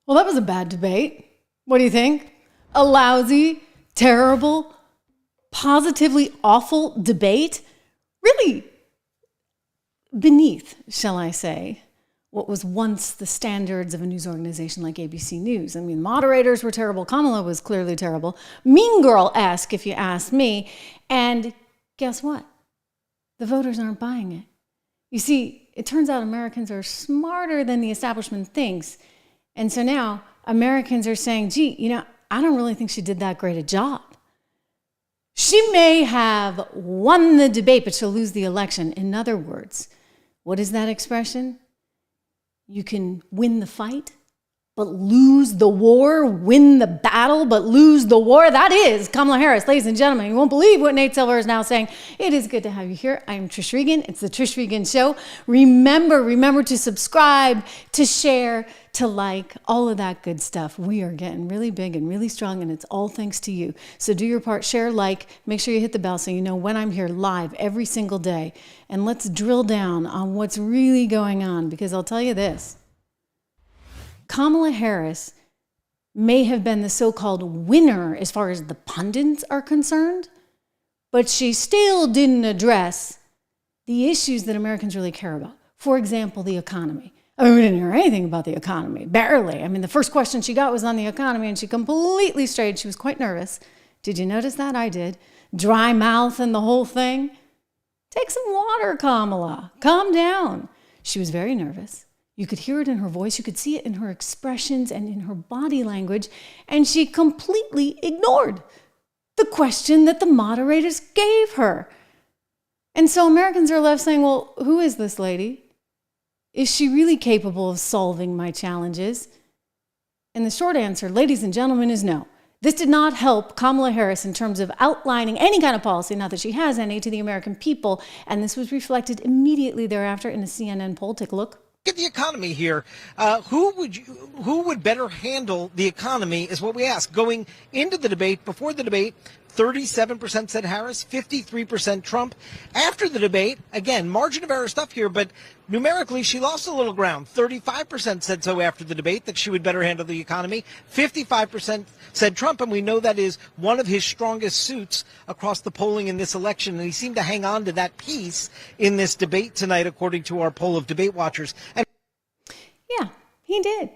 Well, that was a bad debate. What do you think? A lousy, terrible, positively awful debate? Really beneath, shall I say, what was once the standards of a news organization like ABC News. I mean, moderators were terrible. Kamala was clearly terrible. Mean girl-esque, if you ask me. And guess what? The voters aren't buying it. You see, it turns out Americans are smarter than the establishment thinks. And so now Americans are saying, gee, I don't really think she did that great a job. She may have won the debate, but she'll lose the election. In other words, what is that expression? You can win the fight, but lose the war, win the battle, but lose the war. That is Kamala Harris, ladies and gentlemen. You won't believe what Nate Silver is now saying. It is good to have you here. I'm Trish Regan. It's the Trish Regan Show. Remember to subscribe, to share, to like, all of that good stuff. We are getting really big and really strong, and it's all thanks to you. So do your part, share, like, make sure you hit the bell so you know when I'm here live every single day. And let's drill down on what's really going on, because I'll tell you this. Kamala Harris may have been the so-called winner as far as the pundits are concerned, but she still didn't address the issues that Americans really care about. For example, the economy. I mean, we didn't hear anything about the economy, barely. I mean, the first question she got was on the economy, and she completely strayed. She was quite nervous. Did you notice that? I did. Dry mouth and the whole thing. Take some water, Kamala. Calm down. She was very nervous. You could hear it in her voice. You could see it in her expressions and in her body language. And she completely ignored the question that the moderators gave her. And so Americans are left saying, well, who is this lady? Is she really capable of solving my challenges? And the short answer, ladies and gentlemen, is no. This did not help Kamala Harris in terms of outlining any kind of policy, not that she has any, to the American people. And this was reflected immediately thereafter in a CNN poll. Take a look. At the economy here, who would better handle the economy is what we ask. Going into the debate, before the debate, 37% said Harris, 53% Trump. After the debate, again, margin of error stuff here, but numerically she lost a little ground. 35% said so after the debate, that she would better handle the economy. 55% said Trump, and we know that is one of his strongest suits across the polling in this election, and he seemed to hang on to that piece in this debate tonight, according to our poll of debate watchers. And yeah, he did.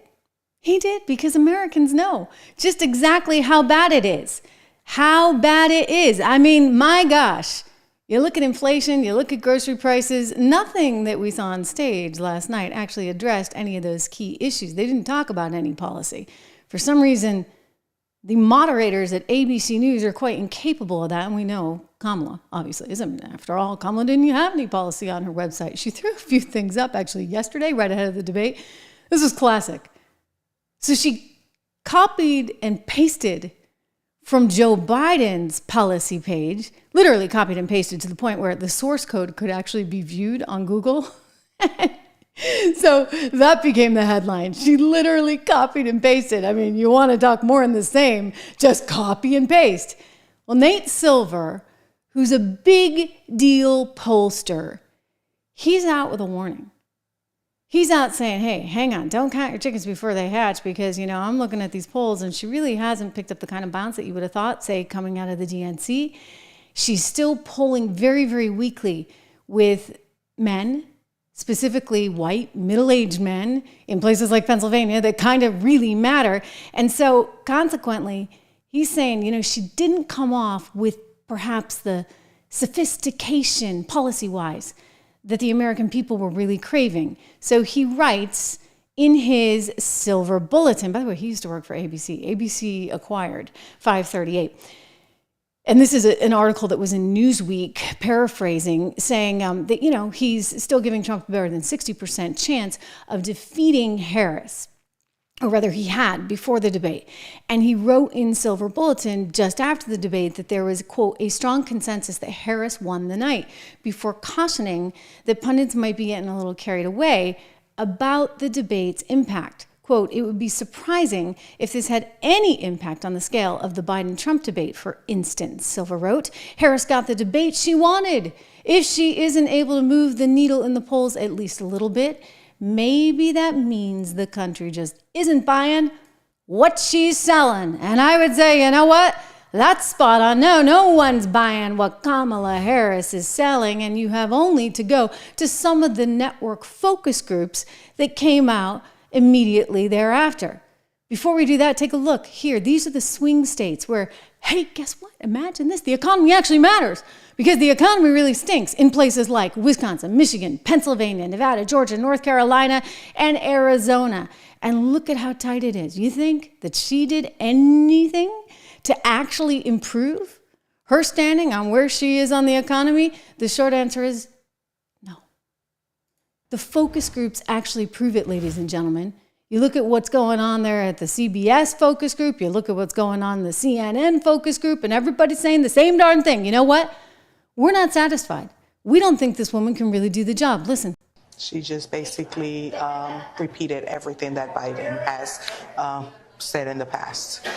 He did, because Americans know just exactly how bad it is. How bad it is. I mean, my gosh, you look at inflation, you look at grocery prices, nothing that we saw on stage last night actually addressed any of those key issues. They didn't talk about any policy. For some reason, the moderators at ABC News are quite incapable of that, and we know Kamala obviously isn't. After all, Kamala didn't have any policy on her website. She threw a few things up actually yesterday, right ahead of the debate. This was classic. So she copied and pasted from Joe Biden's policy page, literally copied and pasted to the point where the source code could actually be viewed on Google. So that became the headline. She literally copied and pasted. I mean, you want to talk more in the same, just copy and paste. Well, Nate Silver, who's a big deal pollster, he's out with a warning. He's out saying, hey, hang on, don't count your chickens before they hatch, because, I'm looking at these polls and she really hasn't picked up the kind of bounce that you would have thought, say, coming out of the DNC. She's still polling very, very weakly with men, specifically white, middle-aged men in places like Pennsylvania that kind of really matter. And so consequently, he's saying, she didn't come off with perhaps the sophistication policy-wise that the American people were really craving. So he writes in his Silver Bulletin, by the way, he used to work for ABC. ABC acquired 538. And this is an article that was in Newsweek, paraphrasing, saying that, he's still giving Trump a better than 60% chance of defeating Harris. Or rather, he had before the debate. And he wrote in Silver Bulletin just after the debate that there was, quote, a strong consensus that Harris won the night, before cautioning that pundits might be getting a little carried away about the debate's impact. Quote, it would be surprising if this had any impact on the scale of the Biden-Trump debate, for instance, Silver wrote. Harris got the debate she wanted. If she isn't able to move the needle in the polls at least a little bit, maybe that means the country just isn't buying what she's selling. And I would say, you know what? That's spot on. No one's buying what Kamala Harris is selling, and you have only to go to some of the network focus groups that came out immediately thereafter. Before we do that, take a look here. These are the swing states where, hey, guess what? Imagine this. The economy actually matters because the economy really stinks in places like Wisconsin, Michigan, Pennsylvania, Nevada, Georgia, North Carolina, and Arizona. And look at how tight it is. You think that she did anything to actually improve her standing on where she is on the economy? The short answer is no. The focus groups actually prove it, ladies and gentlemen. You look at what's going on there at the CBS focus group, you look at what's going on in the CNN focus group, and everybody's saying the same darn thing. You know what? We're not satisfied. We don't think this woman can really do the job. Listen. She just basically repeated everything that Biden has said in the past.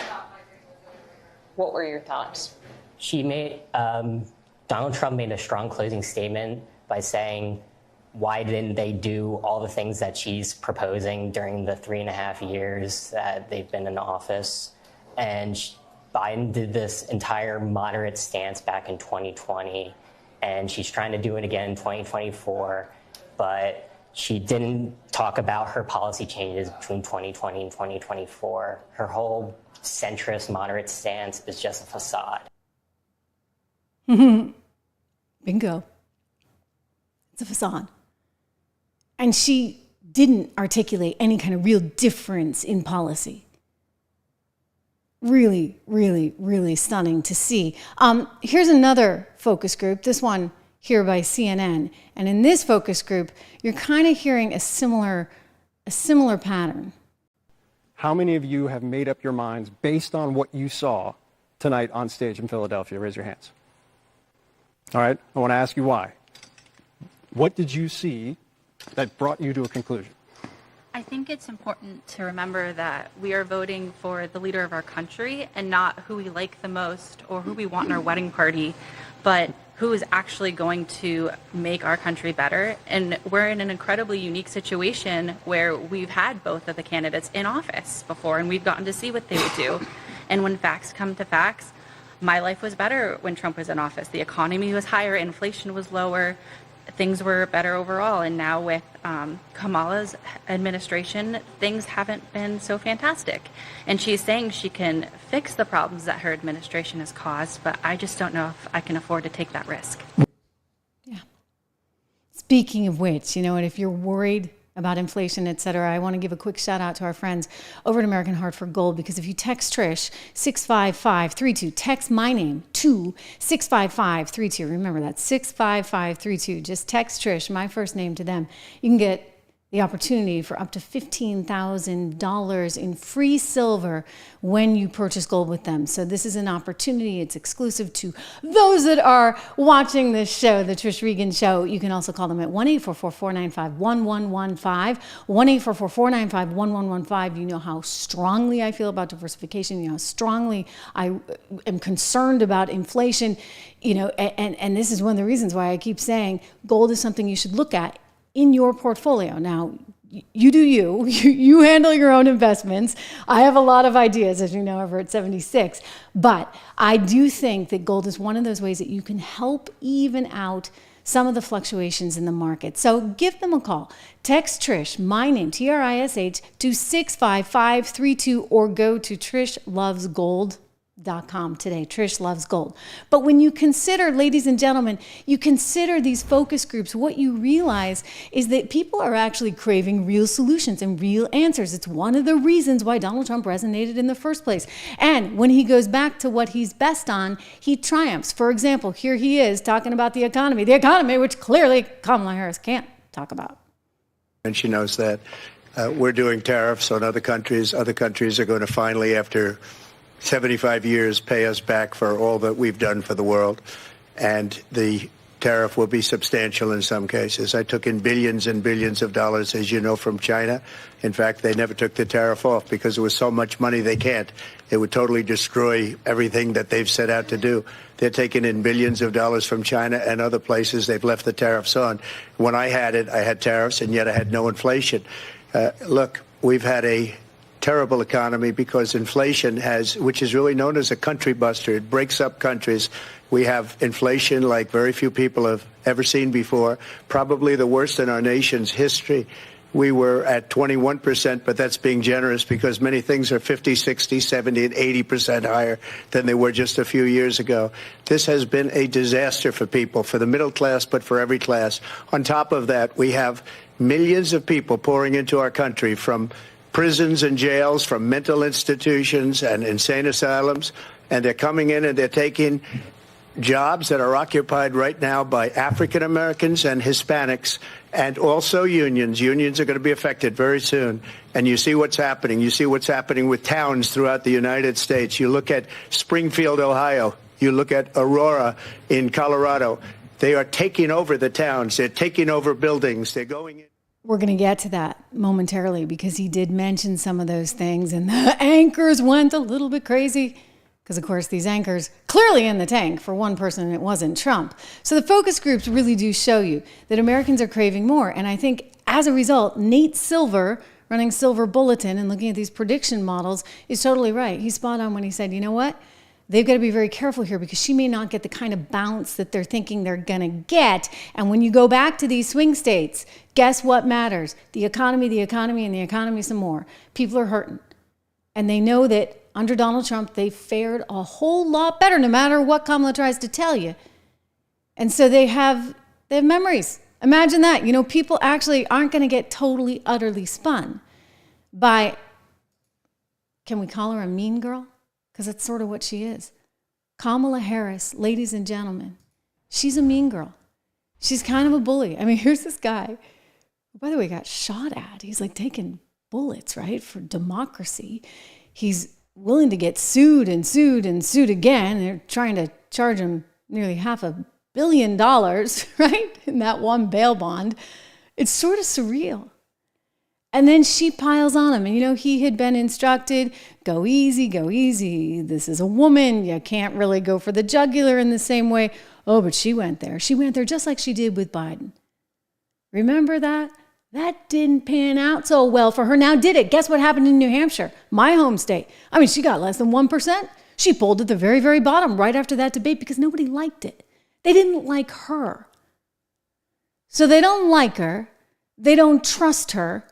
What were your thoughts? She made, Donald Trump made a strong closing statement by saying, why didn't they do all the things that she's proposing during the 3.5 years that they've been in office? And Biden did this entire moderate stance back in 2020, and she's trying to do it again in 2024, but she didn't talk about her policy changes between 2020 and 2024. Her whole centrist, moderate stance is just a facade. Bingo. It's a facade. And she didn't articulate any kind of real difference in policy. Really, really, really stunning to see. Here's another focus group, this one here by CNN. And in this focus group, you're kind of hearing a similar pattern. How many of you have made up your minds based on what you saw tonight on stage in Philadelphia? Raise your hands. All right, I want to ask you why. What did you see that brought you to a conclusion? I think it's important to remember that we are voting for the leader of our country and not who we like the most or who we want in our wedding party, but who is actually going to make our country better. And we're in an incredibly unique situation where we've had both of the candidates in office before, and we've gotten to see what they would do. And when facts come to facts, my life was better when Trump was in office. The economy was higher, inflation was lower, things were better overall. And now with Kamala's administration, things haven't been so fantastic. And she's saying she can fix the problems that her administration has caused, but I just don't know if I can afford to take that risk. Yeah. Speaking of which, you know what, if you're worried about inflation, et cetera, I want to give a quick shout out to our friends over at American Heart for Gold, because if you text Trish 65532, text my name to 65532. Remember that, 65532. Just text Trish, my first name, to them. You can get the opportunity for up to $15,000 in free silver when you purchase gold with them. So this is an opportunity. It's exclusive to those that are watching this show, the Trish Regan Show. You can also call them at 1-844-495-1115, 1-844-495-1115. You know how strongly I feel about diversification. You know how strongly I am concerned about inflation. You know, and this is one of the reasons why I keep saying gold is something you should look at in your portfolio. Now, you do you handle your own investments. I have a lot of ideas, as you know, over at 76, but I do think that gold is one of those ways that you can help even out some of the fluctuations in the market. So give them a call. Text Trish, my name, TRISH, to 65532, or go to trishlovesgold.com today. Trish loves gold. But when you consider, ladies and gentlemen, you consider these focus groups, what you realize is that people are actually craving real solutions and real answers. It's one of the reasons why Donald Trump resonated in the first place. And when he goes back to what he's best on, he triumphs. For example, here he is talking about the economy, which clearly Kamala Harris can't talk about. And she knows that we're doing tariffs on other countries. Other countries are going to finally, after 75 years, pay us back for all that we've done for the world. And the tariff will be substantial in some cases. I took in billions and billions of dollars, as you know, from China. In fact, they never took the tariff off because there was so much money they can't. It would totally destroy everything that they've set out to do. They're taking in billions of dollars from China and other places. They've left the tariffs on. When I had tariffs, and yet I had no inflation. Look, we've had a terrible economy because inflation which is really known as a country buster. It breaks up countries. We have inflation like very few people have ever seen before, probably the worst in our nation's history. We were at 21%, but that's being generous because many things are 50, 60, 70, and 80% higher than they were just a few years ago. This has been a disaster for people, for the middle class, but for every class. On top of that, we have millions of people pouring into our country from prisons and jails, from mental institutions and insane asylums, and they're coming in and they're taking jobs that are occupied right now by African Americans and Hispanics, and also unions. Unions are going to be affected very soon. And you see what's happening. You see what's happening with towns throughout the United States. You look at Springfield, Ohio. You look at Aurora in Colorado. They are taking over the towns. They're taking over buildings. They're going in. We're going to get to that momentarily because he did mention some of those things and the anchors went a little bit crazy. Because, of course, these anchors clearly in the tank for one person, and it wasn't Trump. So the focus groups really do show you that Americans are craving more. And I think as a result, Nate Silver, running Silver Bulletin and looking at these prediction models, is totally right. He's spot on when he said, you know what? They've got to be very careful here because she may not get the kind of bounce that they're thinking they're going to get. And when you go back to these swing states, guess what matters? The economy, and the economy some more. People are hurting. And they know that under Donald Trump, they fared a whole lot better, no matter what Kamala tries to tell you. And so they have memories. Imagine that. You know, people actually aren't going to get totally, utterly spun by, can we call her a mean girl? Because that's sort of what she is. Kamala Harris, ladies and gentlemen, she's a mean girl. She's kind of a bully. I mean, here's this guy who, by the way, got shot at. He's like taking bullets, right, for democracy. He's willing to get sued and sued and sued again. They're trying to charge him nearly $500 million, right, in that one bail bond. It's sort of surreal. And then she piles on him. And, you know, he had been instructed, go easy, go easy. This is a woman. You can't really go for the jugular in the same way. Oh, but she went there. She went there just like she did with Biden. Remember that? That didn't pan out so well for her. Now, did it? Guess what happened in New Hampshire, my home state? I mean, she got less than 1%. She pulled at the very, very bottom right after that debate because nobody liked it. They didn't like her. So they don't like her. They don't trust her.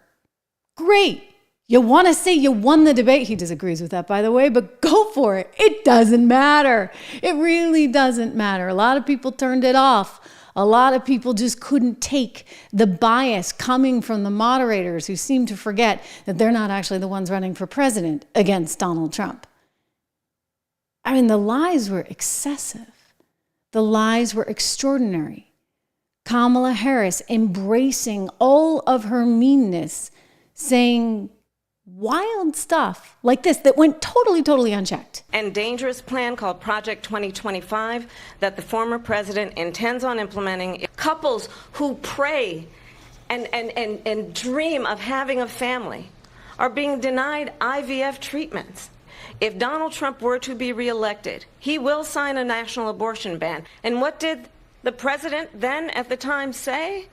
Great. You want to say you won the debate? He disagrees with that, by the way, but go for it. It doesn't matter. It really doesn't matter. A lot of people turned it off. A lot of people just couldn't take the bias coming from the moderators who seem to forget that they're not actually the ones running for president against Donald Trump. I mean, the lies were excessive. The lies were extraordinary. Kamala Harris embracing all of her meanness, saying wild stuff like this that went totally, totally unchecked. And dangerous plan called Project 2025 that the former president intends on implementing. Couples who pray and dream of having a family are being denied IVF treatments. If Donald Trump were to be reelected, he will sign a national abortion ban. And what did the president then at the time say?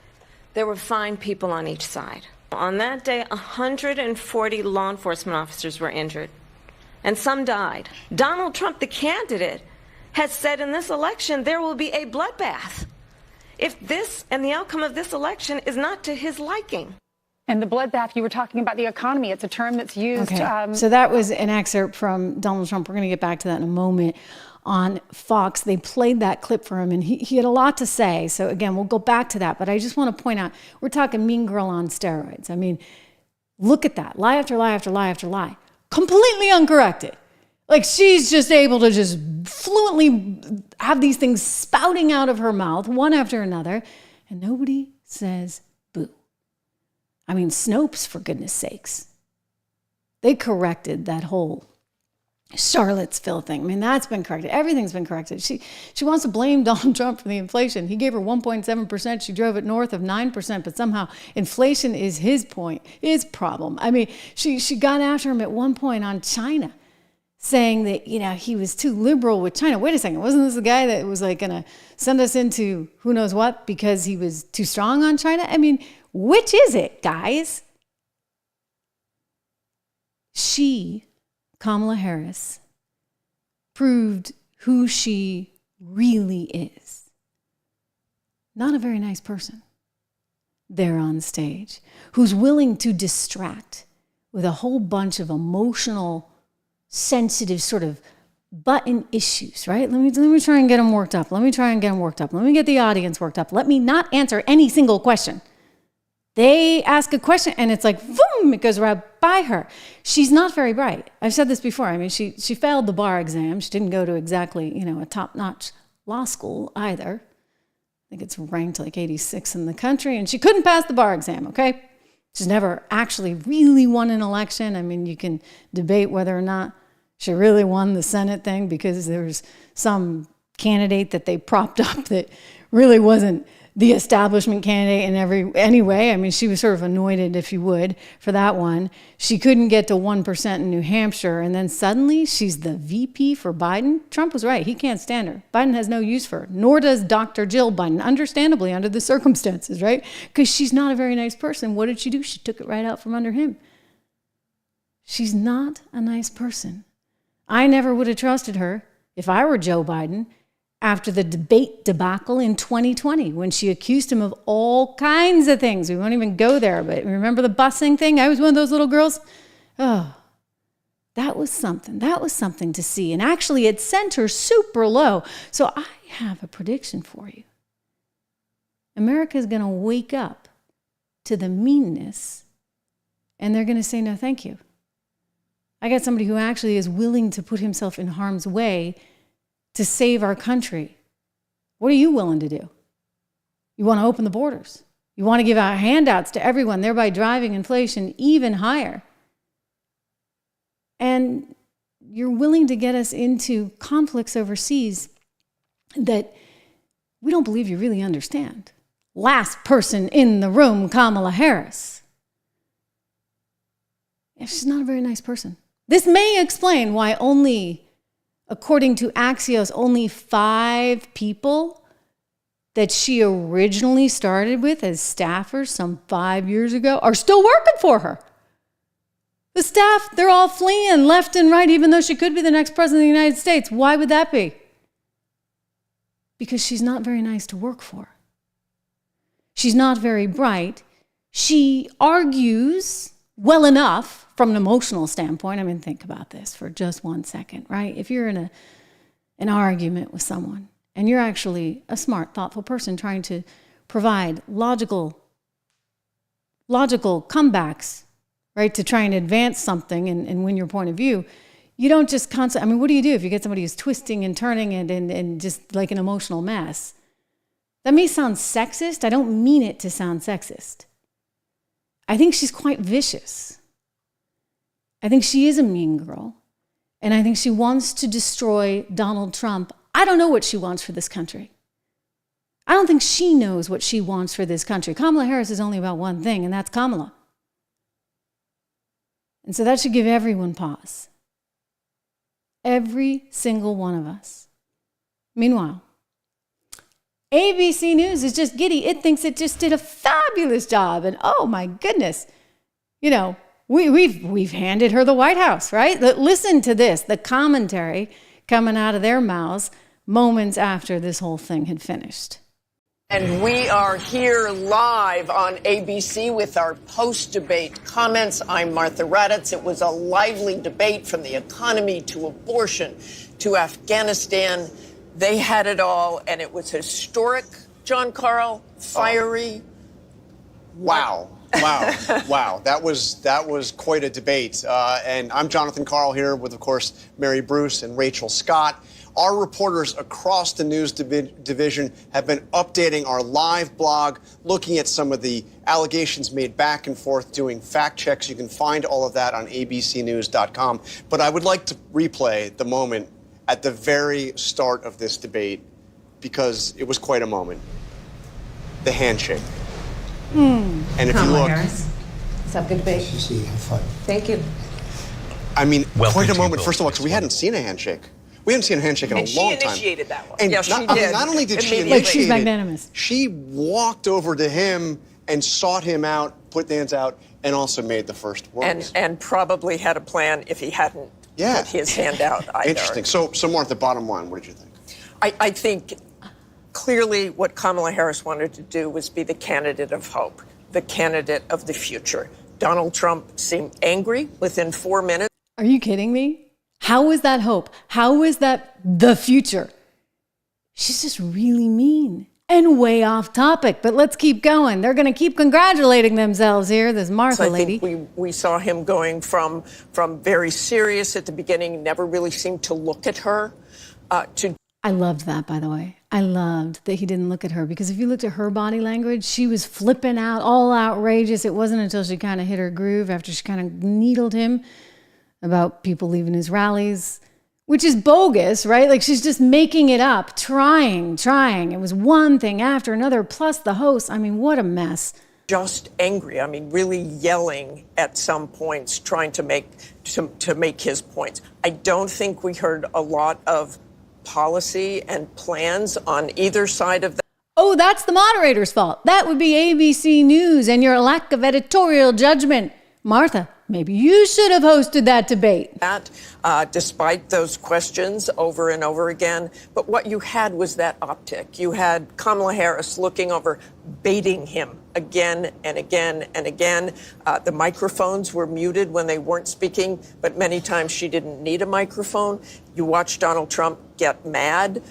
There were fine people on each side. On that day, 140 law enforcement officers were injured, and some died. Donald Trump, the candidate, has said in this election there will be a bloodbath if this and the outcome of this election is not to his liking. And the bloodbath, you were talking about the economy. It's a term that's used. Okay. So that was an excerpt from Donald Trump. We're going to get back to that in a moment. On Fox, they played that clip for him, and he had a lot to say. So again, we'll go back to that. But I just want to point out, we're talking mean girl on steroids. I mean, look at that. Lie after lie after lie after lie. Completely uncorrected. Like, she's just able to just fluently have these things spouting out of her mouth, one after another, and nobody says boo. I mean, Snopes, for goodness sakes. They corrected that whole Charlottesville thing. I mean, that's been corrected. Everything's been corrected. She wants to blame Donald Trump for the inflation. He gave her 1.7%. She drove it north of 9%, but somehow inflation is his problem. I mean, she got after him at one point on China, saying that, he was too liberal with China. Wait a second. Wasn't this the guy that was like going to send us into who knows what because he was too strong on China? I mean, which is it, guys? Kamala Harris, proved who she really is. Not a very nice person there on stage, who's willing to distract with a whole bunch of emotional, sensitive sort of button issues, right? Let me try and get them worked up. Let me get the audience worked up. Let me not answer any single question. They ask a question and it's like, boom, it goes right by her. She's not very bright. I've said this before. I mean, she failed the bar exam. She didn't go to exactly, a top-notch law school either. I think it's ranked like 86 in the country, and she couldn't pass the bar exam, okay? She's never actually really won an election. I mean, you can debate whether or not she really won the Senate thing because there was some candidate that they propped up that really wasn't the establishment candidate in any way. I mean, she was sort of anointed, if you would, for that one. She couldn't get to 1% in New Hampshire, and then suddenly she's the VP for Biden. Trump was right. He can't stand her. Biden has no use for her, nor does Dr. Jill Biden, understandably under the circumstances, right? Because she's not a very nice person. What did she do? She took it right out from under him. She's not a nice person. I never would have trusted her if I were Joe Biden after the debate debacle in 2020 when she accused him of all kinds of things. We won't even go there, but remember the busing thing? I was one of those little girls. Oh, that was something. That was something to see. And actually, it sent her super low. So I have a prediction for you. America is going to wake up to the meanness, and they're going to say, no, thank you. I got somebody who actually is willing to put himself in harm's way to save our country. What are you willing to do? You want to open the borders. You want to give out handouts to everyone, thereby driving inflation even higher. And you're willing to get us into conflicts overseas that we don't believe you really understand. Last person in the room, Kamala Harris. Yeah, she's not a very nice person. This may explain why according to Axios, only 5 people that she originally started with as staffers some 5 years ago are still working for her. The staff, they're all fleeing left and right, even though she could be the next president of the United States. Why would that be? Because she's not very nice to work for. She's not very bright. She argues well enough from an emotional standpoint. I mean, think about this for just 1 second, right? If you're in an argument with someone and you're actually a smart, thoughtful person trying to provide logical comebacks, right, to try and advance something and win your point of view, you don't just constantly, I mean, what do you do if you get somebody who's twisting and turning and just like an emotional mess? That may sound sexist. I don't mean it to sound sexist. I think she's quite vicious. I think she is a mean girl. And I think she wants to destroy Donald Trump. I don't know what she wants for this country. I don't think she knows what she wants for this country. Kamala Harris is only about one thing, and that's Kamala. And so that should give everyone pause. Every single one of us. Meanwhile, ABC News is just giddy. It thinks it just did a fabulous job. And oh my goodness, we've handed her the White House, right? Listen to this, the commentary coming out of their mouths moments after this whole thing had finished. And we are here live on ABC with our post-debate comments. I'm Martha Raddatz. It was a lively debate from the economy to abortion to Afghanistan. They had it all, and it was historic, John Carl, fiery. Wow. Wow. That was quite a debate. And I'm Jonathan Carl here with, of course, Mary Bruce and Rachel Scott. Our reporters across the news division have been updating our live blog, looking at some of the allegations made back and forth, doing fact checks. You can find all of that on abcnews.com. But I would like to replay the moment at the very start of this debate, because it was quite a moment. The handshake. And if you look, Harris. Let's have a good debate. Thank you. I mean, Welcome quite a to moment. both. First of all, because we hadn't seen a handshake. We hadn't seen a handshake in a And long she time. initiated that one. And Yeah, she not, I mean, did. not only did she Immediately. Like she's initiate it, magnanimous. she walked over to him and sought him out, put the hands out, and also made the first words. And probably had a plan if he hadn't put his hand out either. Interesting. So Martha, bottom line, what did you think? I think clearly what Kamala Harris wanted to do was be the candidate of hope, the candidate of the future. Donald Trump seemed angry within 4 minutes. Are you kidding me? How is that hope? How is that the future? She's just really mean and way off topic, but let's keep going. They're going to keep congratulating themselves here, this Martha lady. I think we saw him going from very serious at the beginning, never really seemed to look at her, to... I loved that, by the way. I loved that he didn't look at her, because if you looked at her body language, she was flipping out, all outrageous. It wasn't until she kind of hit her groove after she kind of needled him about people leaving his rallies, which is bogus, right? Like, she's just making it up, trying. It was one thing after another, plus the host. I mean, what a mess. Just angry. I mean, really yelling at some points, trying to make his points. I don't think we heard a lot of policy and plans on either side of that. Oh, that's the moderator's fault. That would be ABC News and your lack of editorial judgment. Martha, maybe you should have hosted that debate. Despite those questions over and over again. But what you had was that optic. You had Kamala Harris looking over, baiting him again and again and again. The microphones were muted when they weren't speaking, but many times she didn't need a microphone. You watched Donald Trump get mad,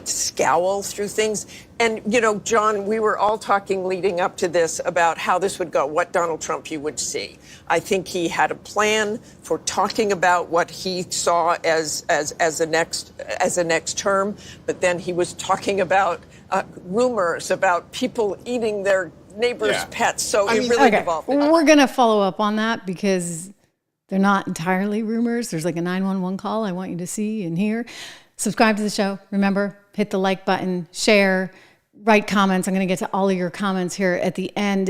scowl through things. And, you know, John, we were all talking leading up to this about how this would go, what Donald Trump you would see. I think he had a plan for talking about what he saw as a next term, but then he was talking about rumors about people eating their neighbors' pets. So it really devolved. We're going to follow up on that, because they're not entirely rumors. There's like a 911 call I want you to see and hear. Subscribe to the show. Remember, hit the like button, share, write comments. I'm going to get to all of your comments here at the end.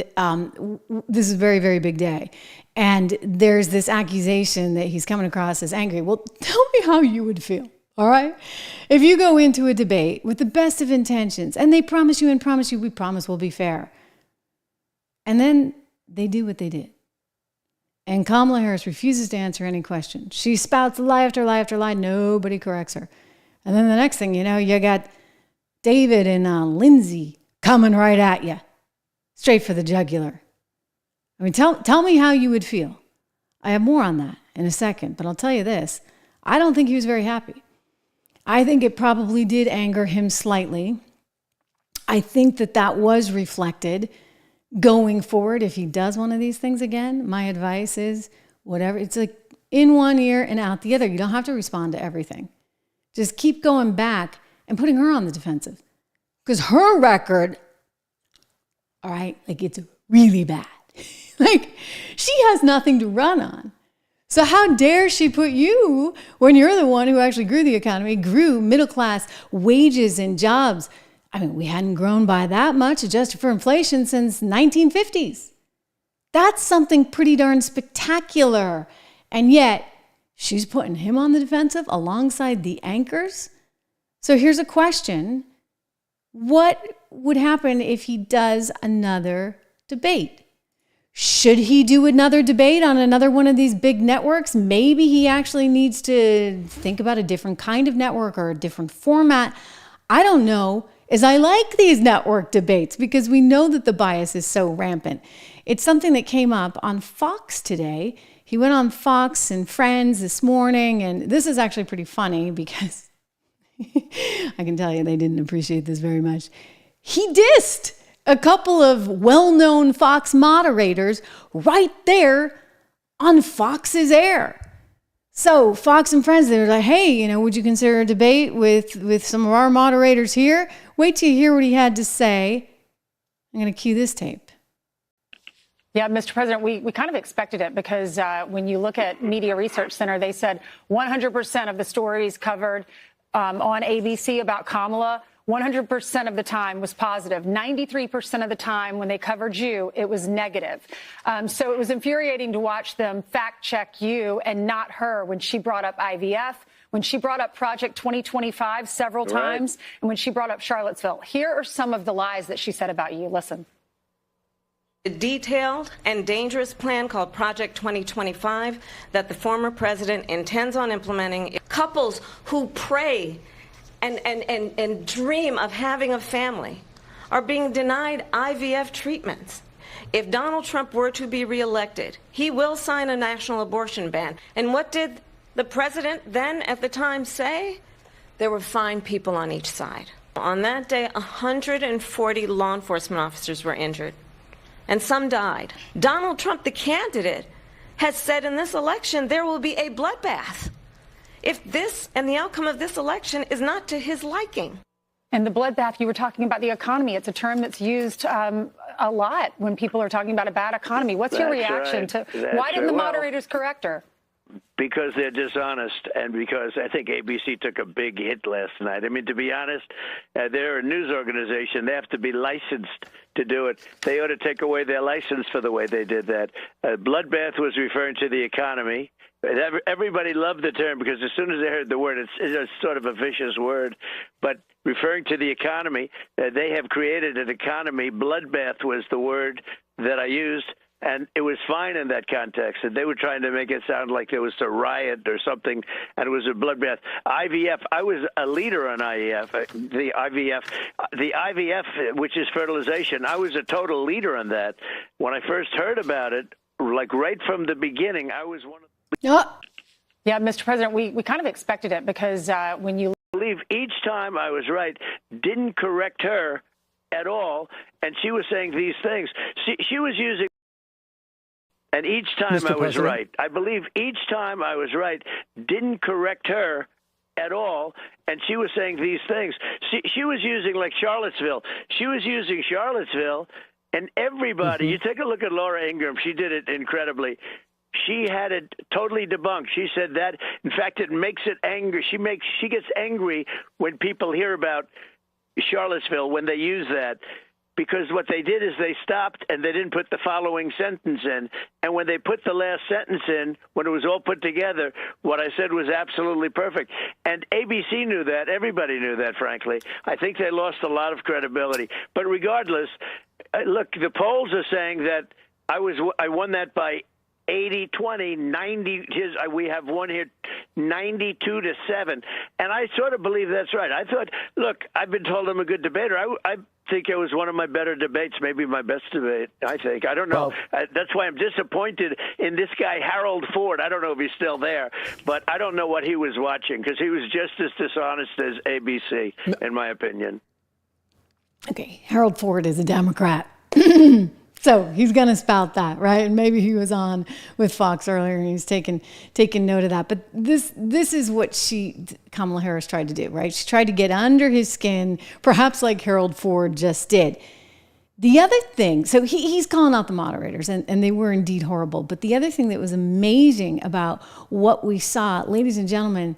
This is a very, very big day. And there's this accusation that he's coming across as angry. Well, tell me how you would feel. All right? If you go into a debate with the best of intentions, and they promise you, we promise we'll be fair. And then they do what they did. And Kamala Harris refuses to answer any question. She spouts lie after lie after lie. Nobody corrects her. And then the next thing you know, you got David and Lindsay coming right at you, straight for the jugular. I mean, tell me how you would feel. I have more on that in a second, but I'll tell you this. I don't think he was very happy. I think it probably did anger him slightly. I think that was reflected going forward. If he does one of these things again, my advice is whatever. It's like in one ear and out the other. You don't have to respond to everything. Just keep going back and putting her on the defensive. Because her record, all right, like it's really bad. Like she has nothing to run on. So how dare she put you, when you're the one who actually grew the economy, grew middle class wages and jobs. I mean, we hadn't grown by that much adjusted for inflation since 1950s. That's something pretty darn spectacular. And yet she's putting him on the defensive alongside the anchors. So here's a question. What would happen if he does another debate? Should he do another debate on another one of these big networks? Maybe he actually needs to think about a different kind of network or a different format. I don't know. As I like these network debates because we know that the bias is so rampant. It's something that came up on Fox today. He went on Fox and Friends this morning, and this is actually pretty funny because I can tell you they didn't appreciate this very much. He dissed a couple of well-known Fox moderators right there on Fox's air. So Fox and Friends, they were like, hey, you know, would you consider a debate with some of our moderators here? Wait till you hear what he had to say. I'm going to cue this tape. Yeah, Mr. President, we kind of expected it because when you look at Media Research Center, they said 100% of the stories covered on ABC about Kamala, 100% of the time was positive. 93% of the time when they covered you, it was negative. So it was infuriating to watch them fact check you and not her when she brought up IVF, when she brought up Project 2025 several times, and when she brought up Charlottesville. Here are some of the lies that she said about you. Listen. A detailed and dangerous plan called Project 2025 that the former president intends on implementing. Couples who pray and dream of having a family are being denied IVF treatments. If Donald Trump were to be reelected, he will sign a national abortion ban. And what did the president then at the time say? There were fine people on each side. On that day, 140 law enforcement officers were injured, and some died. Donald Trump, the candidate, has said in this election there will be a bloodbath if this and the outcome of this election is not to his liking. And the bloodbath, you were talking about the economy. It's a term that's used a lot when people are talking about a bad economy. What's your reaction to why didn't the moderators correct her? Because they're dishonest, and because I think ABC took a big hit last night. I mean, to be honest, they're a news organization. They have to be licensed to do it. They ought to take away their license for the way they did that. Bloodbath was referring to the economy. Everybody loved the term because as soon as they heard the word, it's sort of a vicious word. But referring to the economy, they have created an economy. Bloodbath was the word that I used. And it was fine in that context. And they were trying to make it sound like there was a riot or something, and it was a bloodbath. IVF, I was a leader on IVF, the IVF, which is fertilization. I was a total leader on that. When I first heard about it, like right from the beginning, I was one of the... Yeah, Mr. President, we kind of expected it because when you... I believe each time I was right, didn't correct her at all, and she was saying these things. She was using... And each time I was right. I believe each time I was right, didn't correct her at all, and she was saying these things. She was using, like, Charlottesville. She was using Charlottesville, and everybody, you take a look at Laura Ingraham, she did it incredibly. She had it totally debunked. She said that, in fact, it makes it angry. She gets angry when people hear about Charlottesville, when they use that. Because what they did is they stopped and they didn't put the following sentence in. And when they put the last sentence in, when it was all put together, what I said was absolutely perfect. And ABC knew that. Everybody knew that, frankly. I think they lost a lot of credibility. But regardless, look, the polls are saying that I won that by 80, 20, 90. We have one here, 92-7. And I sort of believe that's right. I thought, look, I've been told I'm a good debater. I think it was one of my better debates, maybe my best debate, I think. I don't know. That's why I'm disappointed in this guy, Harold Ford. I don't know if he's still there, but I don't know what he was watching because he was just as dishonest as ABC, in my opinion. Okay, Harold Ford is a Democrat. So he's going to spout that, right? And maybe he was on with Fox earlier and he's taking note of that. But this is what Kamala Harris tried to do, right? She tried to get under his skin, perhaps like Harold Ford just did. The other thing, so he's calling out the moderators, and they were indeed horrible. But the other thing that was amazing about what we saw, ladies and gentlemen,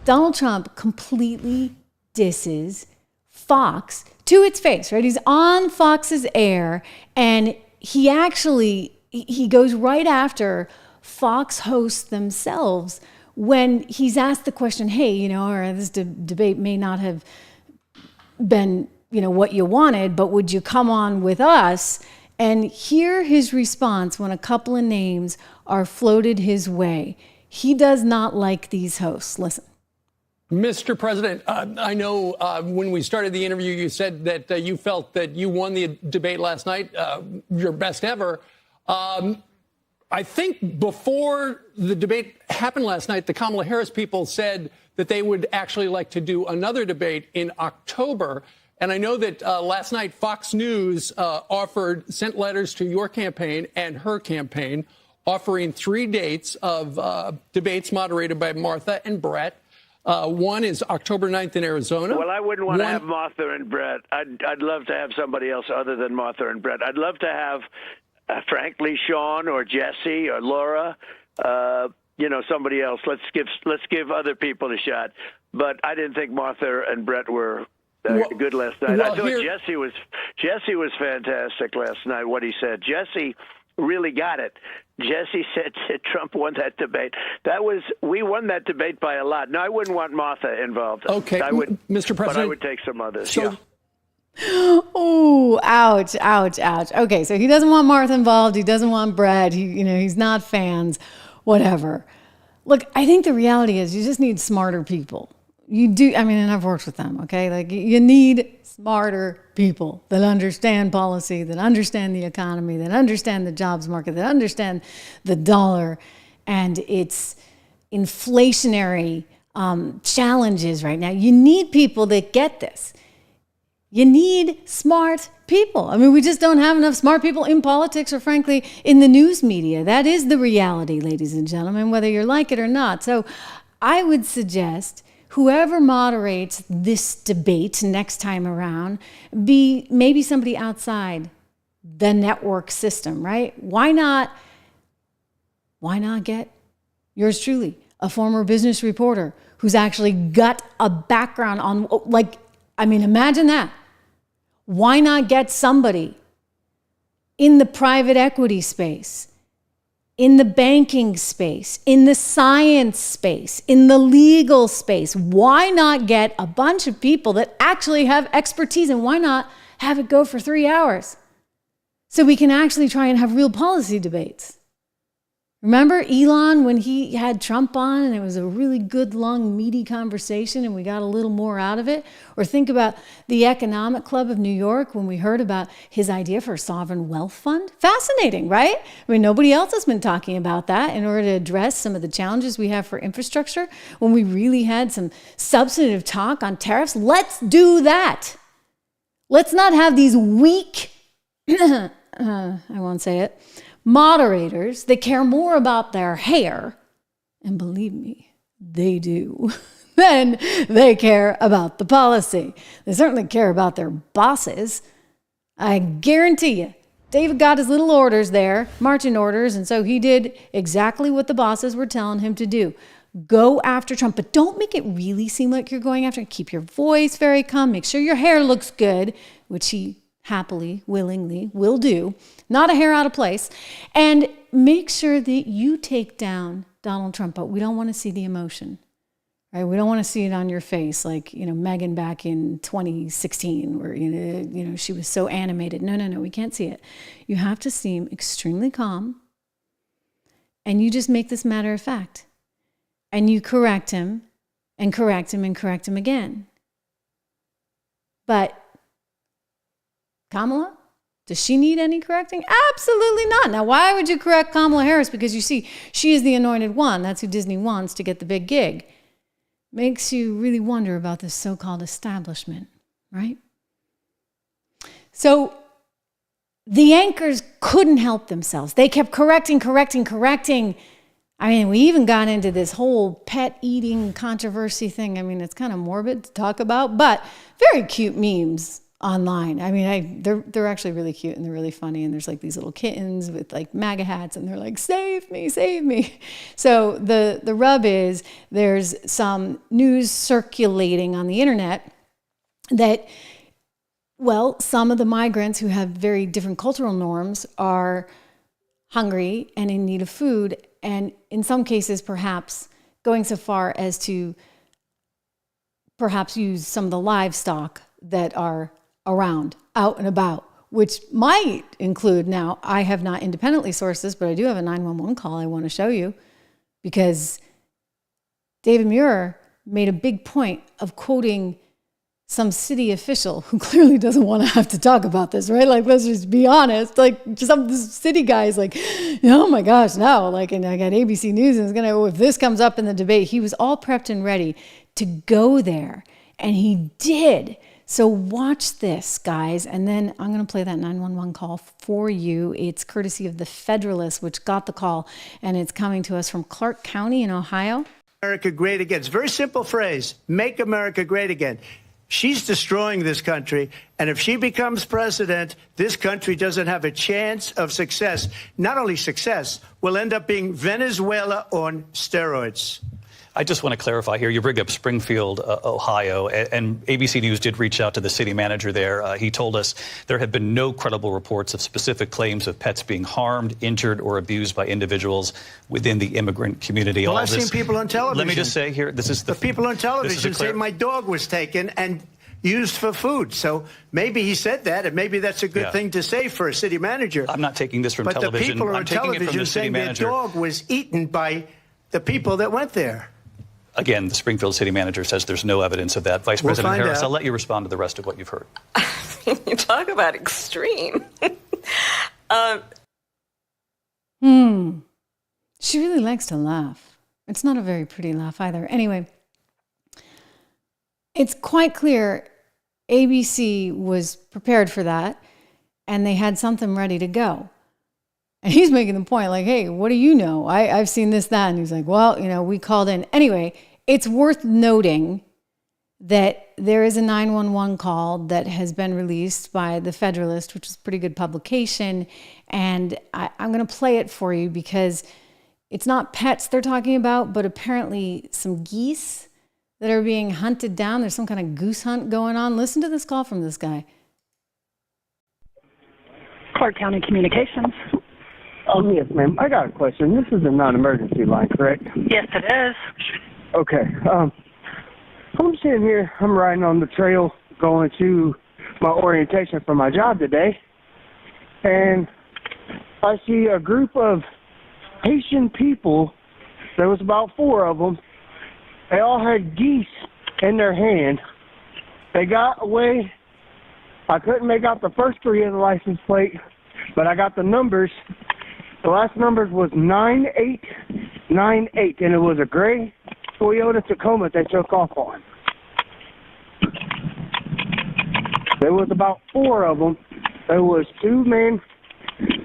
Donald Trump completely disses Fox to its face, right? He's on Fox's air, and he goes right after Fox hosts themselves when he's asked the question, hey, you know, or this debate may not have been, you know, what you wanted, but would you come on with us? And hear his response when a couple of names are floated his way. He does not like these hosts. Listen. Mr. President, I know when we started the interview, you said that you felt that you won the debate last night, your best ever. I think before the debate happened last night, the Kamala Harris people said that they would actually like to do another debate in October. And I know that last night Fox News sent letters to your campaign and her campaign offering 3 dates of debates moderated by Martha and Brett. One is October 9th in Arizona. Well, I wouldn't want to have Martha and Brett. I'd love to have somebody else other than Martha and Brett. I'd love to have, frankly, Sean or Jesse or Laura. Somebody else. Let's give other people a shot. But I didn't think Martha and Brett were good last night. I thought Jesse was fantastic last night. What he said, Jesse really got it. Jesse said Trump won that debate. We won that debate by a lot. No, I wouldn't want Martha involved. Okay, Mr. President, but I would take some others. So, yeah. Oh, ouch, ouch, ouch. Okay, so he doesn't want Martha involved. He doesn't want Brett. He's not fans. Whatever. Look, I think the reality is you just need smarter people. You do. I mean, and I've worked with them, okay? Like, you need smarter people that understand policy, that understand the economy, that understand the jobs market, that understand the dollar and its inflationary challenges right now. You need people that get this. You need smart people. I mean, we just don't have enough smart people in politics or, frankly, in the news media. That is the reality, ladies and gentlemen, whether you like it or not. So I would suggest whoever moderates this debate next time around be maybe somebody outside the network system, right? Why not get yours truly, a former business reporter who's actually got a background on, imagine that. Why not get somebody in the private equity space, in the banking space, in the science space, in the legal space? Why not get a bunch of people that actually have expertise, and why not have it go for 3 hours so we can actually try and have real policy debates? Remember Elon when he had Trump on and it was a really good, long, meaty conversation and we got a little more out of it? Or think about the Economic Club of New York when we heard about his idea for a sovereign wealth fund. Fascinating, right? I mean, nobody else has been talking about that in order to address some of the challenges we have for infrastructure. When we really had some substantive talk on tariffs, let's do that. Let's not have these weak, I won't say it, moderators that care more about their hair, and believe me, they do, than they care about the policy. They certainly care about their bosses. I guarantee you, David got his little orders there, marching orders, and so he did exactly what the bosses were telling him to do. Go after Trump, but don't make it really seem like you're going after him. Keep your voice very calm. Make sure your hair looks good, which he happily, willingly will do. Not a hair out of place. And make sure that you take down Donald Trump, but we don't want to see the emotion, right? We don't want to see it on your face like, Meghan back in 2016 where, she was so animated. No, we can't see it. You have to seem extremely calm and you just make this matter of fact and you correct him and correct him and correct him again. But Kamala, does she need any correcting? Absolutely not. Now, why would you correct Kamala Harris? Because you see, she is the anointed one. That's who Disney wants to get the big gig. Makes you really wonder about this so-called establishment, right? So the anchors couldn't help themselves. They kept correcting. I mean, we even got into this whole pet eating controversy thing. I mean, it's kind of morbid to talk about, but very cute memes online. I mean, they're actually really cute and they're really funny. And there's like these little kittens with like MAGA hats and they're like, save me, save me. So the rub is there's some news circulating on the internet that, well, some of the migrants who have very different cultural norms are hungry and in need of food. And in some cases, perhaps going so far as to perhaps use some of the livestock that are around, out and about, which might include, now, I have not independently sourced this, but I do have a 911 call I want to show you because David Muir made a big point of quoting some city official who clearly doesn't want to have to talk about this, right? Like, let's just be honest. Like, some city guy is like, oh my gosh, no. Like, and I got ABC News and it's going to, if this comes up in the debate, he was all prepped and ready to go there. And he did So watch this, guys, and then I'm going to play that 911 call for you. It's courtesy of the Federalist, which got the call, and it's coming to us from Clark County in Ohio. America great again. It's a very simple phrase. Make America great again. She's destroying this country, and if she becomes president, this country doesn't have a chance of success. Not only success, we'll end up being Venezuela on steroids. I just want to clarify here. You bring up Springfield, Ohio, and ABC News did reach out to the city manager there. He told us there have been no credible reports of specific claims of pets being harmed, injured, or abused by individuals within the immigrant community. Well, I've seen people on television. Let me just say here, this is the people on television say my dog was taken and used for food. So maybe he said that, and maybe that's a good thing to say for a city manager. I'm not taking this from television. But the people on television saying their dog was eaten by the people that went there. Again, the Springfield city manager says there's no evidence of that. Vice President Harris, I'll let you respond to the rest of what you've heard. You talk about extreme. She really likes to laugh. It's not a very pretty laugh either. Anyway, it's quite clear ABC was prepared for that, and they had something ready to go. And he's making the point like, hey, what do you know? I've seen this, that. And he's like, well, we called in. Anyway, it's worth noting that there is a 911 call that has been released by the Federalist, which is a pretty good publication. And I'm going to play it for you because it's not pets they're talking about, but apparently some geese that are being hunted down. There's some kind of goose hunt going on. Listen to this call from this guy. Clark County Communications. Yes, ma'am. I got a question. This is a non-emergency line, correct? Yes, it is. Okay. I'm sitting here. I'm riding on the trail going to my orientation for my job today, and I see a group of Haitian people. There was about 4 of them. They all had geese in their hand. They got away. I couldn't make out the first 3 of the license plate, but I got the numbers. The last numbers was 9898, and it was a gray Toyota Tacoma they took off on. There was about 4 of them. There was 2 men,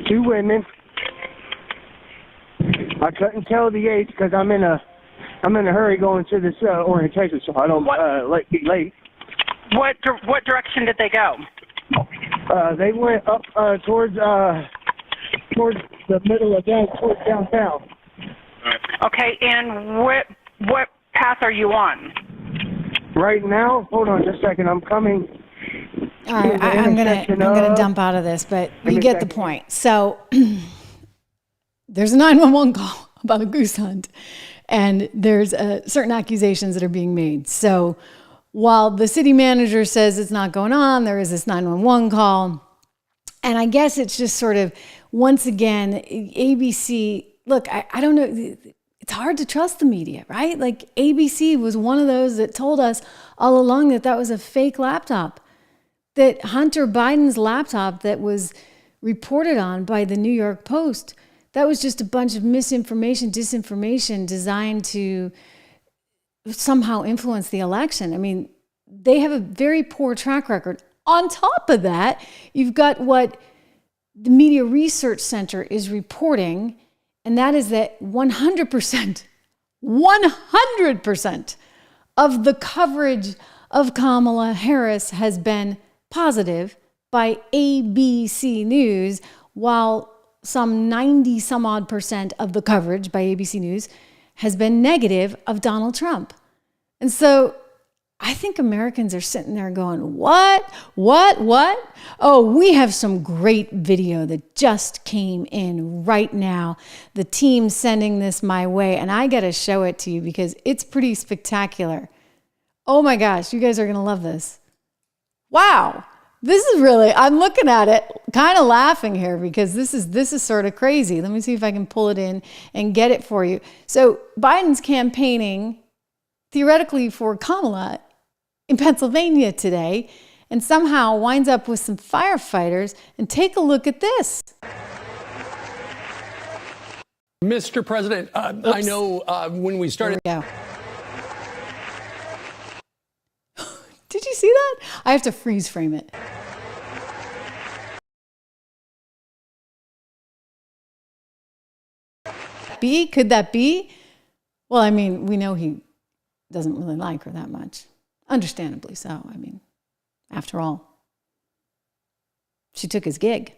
2 women. I couldn't tell the age because I'm in a hurry going to this orientation, so I don't be late. What direction did they go? They went up towards the middle of towards downtown. Okay, and what path are you on? Right now, hold on just a second. I'm coming. All right, I'm gonna dump out of this, but you get the point. So there's a 911 call about a goose hunt, and there's certain accusations that are being made. So while the city manager says it's not going on, there is this 911 call. And I guess it's just sort of, once again, ABC, look, I don't know, it's hard to trust the media, right? Like ABC was one of those that told us all along that that was a fake laptop, that Hunter Biden's laptop that was reported on by the New York Post, that was just a bunch of misinformation, disinformation designed to somehow influence the election. I mean, they have a very poor track record. On top of that, you've got what the Media Research Center is reporting, and that is that 100% of the coverage of Kamala Harris has been positive by ABC News, while some 90 some odd % of the coverage by ABC News has been negative of Donald Trump. And so I think Americans are sitting there going, what? Oh, we have some great video that just came in right now. The team's sending this my way, and I got to show it to you because it's pretty spectacular. Oh my gosh, you guys are going to love this. Wow. This is really, I'm looking at it kind of laughing here because this is sort of crazy. Let me see if I can pull it in and get it for you. So Biden's campaigning theoretically for Kamala in Pennsylvania today, and somehow winds up with some firefighters. And take a look at this. Mr. President, I know when we started. There we go. Did you see that? I have to freeze frame it. Could that be? Well, I mean, we know he doesn't really like her that much. Understandably so. I mean, after all, she took his gig.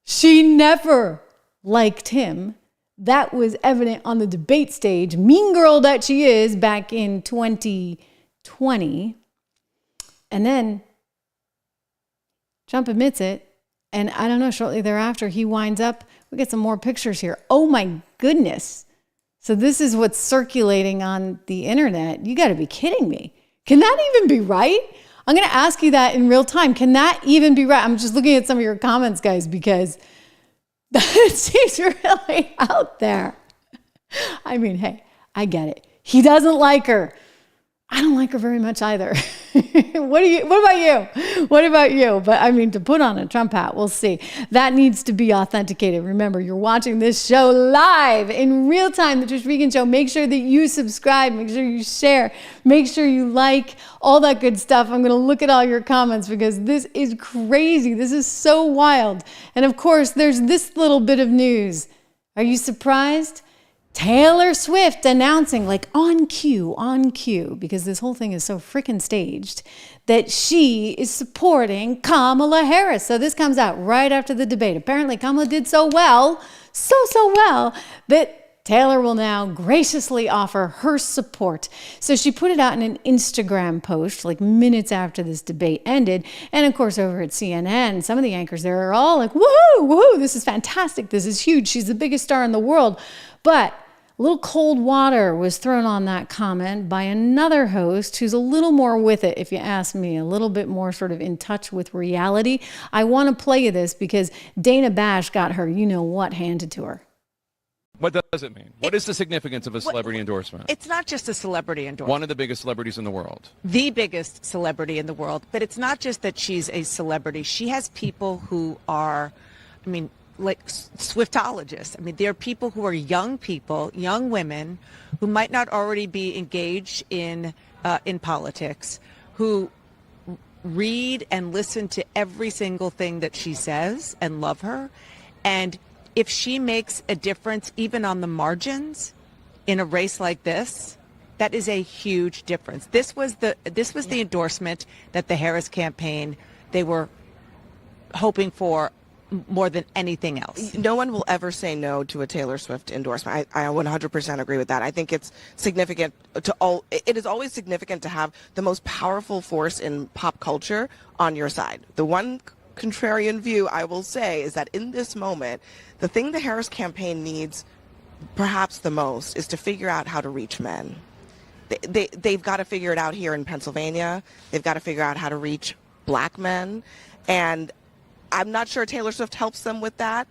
She never liked him. That was evident on the debate stage. Mean girl that she is back in 2020. And then Trump admits it. And I don't know, shortly thereafter, he winds up. We get some more pictures here. Oh my goodness. So this is what's circulating on the internet. You got to be kidding me. Can that even be right? I'm going to ask you that in real time. Can that even be right? I'm just looking at some of your comments, guys, because that seems really out there. I mean, hey, I get it. He doesn't like her. I don't like her very much either. What about you? What about you? But I mean, to put on a Trump hat, we'll see. That needs to be authenticated. Remember, you're watching this show live in real time, the Trish Regan Show. Make sure that you subscribe. Make sure you share. Make sure you like all that good stuff. I'm going to look at all your comments because this is crazy. This is so wild. And of course, there's this little bit of news. Are you surprised? Taylor Swift announcing, like on cue, because this whole thing is so freaking staged, that she is supporting Kamala Harris. So this comes out right after the debate. Apparently Kamala did so well, so well, that Taylor will now graciously offer her support. So she put it out in an Instagram post like minutes after this debate ended. And of course, over at CNN, some of the anchors there are all like, woohoo, this is fantastic. This is huge. She's the biggest star in the world. But a little cold water was thrown on that comment by another host who's a little more with it, if you ask me, a little bit more sort of in touch with reality. I want to play you this because Dana Bash got her you-know-what handed to her. What does it mean? What is the significance of a celebrity endorsement? It's not just a celebrity endorsement. One of the biggest celebrities in the world. The biggest celebrity in the world. But it's not just that she's a celebrity. She has people who are, like Swiftologists. There are people who are young people, young women, who might not already be engaged in politics, who read and listen to every single thing that she says and love her. And if she makes a difference, even on the margins, in a race like this, that is a huge difference. This was the endorsement that the Harris campaign, they were hoping for more than anything else. No one will ever say no to a Taylor Swift endorsement. I 100% agree with that. I think it's significant it is always significant to have the most powerful force in pop culture on your side. The one contrarian view I will say is that in this moment, the thing the Harris campaign needs perhaps the most is to figure out how to reach men. They've got to figure it out here in Pennsylvania. They've got to figure out how to reach black men. And I'm not sure Taylor Swift helps them with that.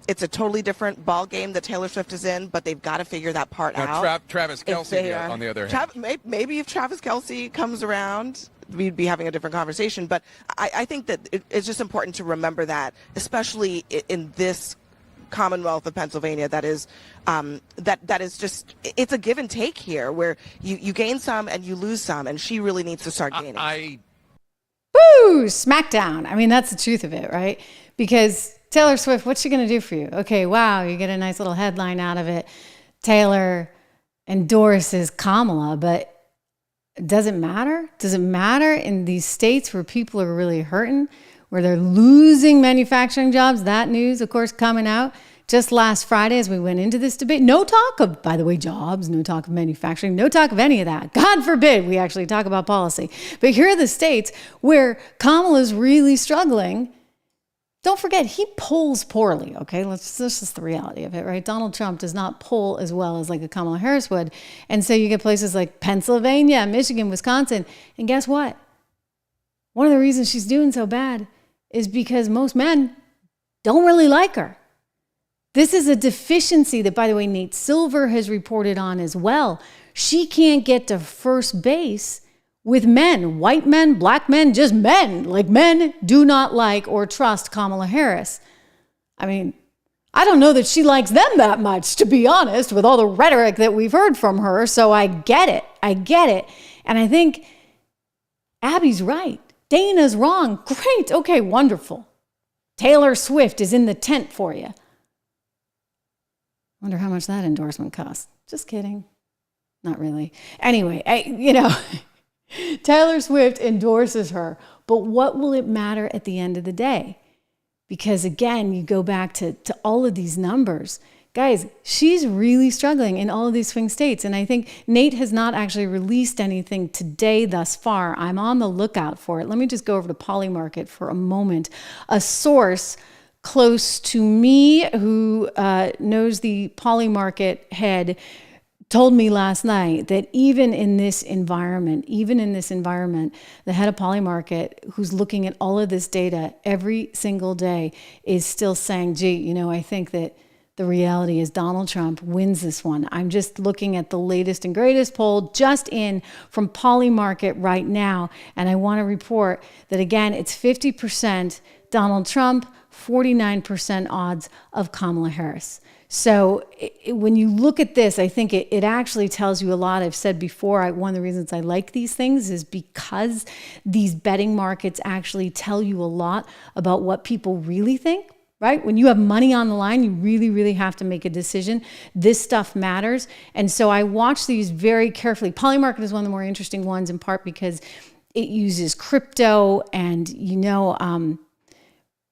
It's a totally different ball game that Taylor Swift is in, but they've got to figure that part out. Travis Kelce, on the other hand. Maybe if Travis Kelce comes around, we'd be having a different conversation. But I think that it's just important to remember that, especially in this Commonwealth of Pennsylvania, that is just, it's a give and take here, where you gain some and you lose some, and she really needs to start gaining. Woo! Smackdown. That's the truth of it, right? Because Taylor Swift, what's she going to do for you? Okay, wow, you get a nice little headline out of it. Taylor endorses Kamala, but does it matter? Does it matter in these states where people are really hurting, where they're losing manufacturing jobs? That news, of course, coming out just last Friday as we went into this debate. No talk of, by the way, jobs, no talk of manufacturing, no talk of any of that. God forbid we actually talk about policy. But here are the states where Kamala's really struggling. Don't forget, he polls poorly, okay? This is the reality of it, right? Donald Trump does not poll as well as like a Kamala Harris would. And so you get places like Pennsylvania, Michigan, Wisconsin. And guess what? One of the reasons she's doing so bad is because most men don't really like her. This is a deficiency that, by the way, Nate Silver has reported on as well. She can't get to first base with men, white men, black men, just men. Like, men do not like or trust Kamala Harris. I don't know that she likes them that much, to be honest, with all the rhetoric that we've heard from her. So I get it. And I think Abby's right. Dana's wrong. Great. Okay, wonderful. Taylor Swift is in the tent for you. Wonder how much that endorsement costs. Just kidding. Not really. Anyway, Taylor Swift endorses her, but what will it matter at the end of the day? Because again, you go back to all of these numbers. Guys, she's really struggling in all of these swing states. And I think Nate has not actually released anything today thus far. I'm on the lookout for it. Let me just go over to Polymarket for a moment. A source close to me who knows the Polymarket head told me last night that even in this environment, the head of Polymarket, who's looking at all of this data every single day, is still saying, gee, I think that the reality is Donald Trump wins this one. I'm just looking at the latest and greatest poll just in from Polymarket right now. And I want to report that, again, it's 50% Donald Trump, 49% odds of Kamala Harris. So when you look at this, I think it actually tells you a lot. I've said before, one of the reasons I like these things is because these betting markets actually tell you a lot about what people really think, right? When you have money on the line, you really, really have to make a decision. This stuff matters. And so I watch these very carefully. Polymarket is one of the more interesting ones, in part because it uses crypto and,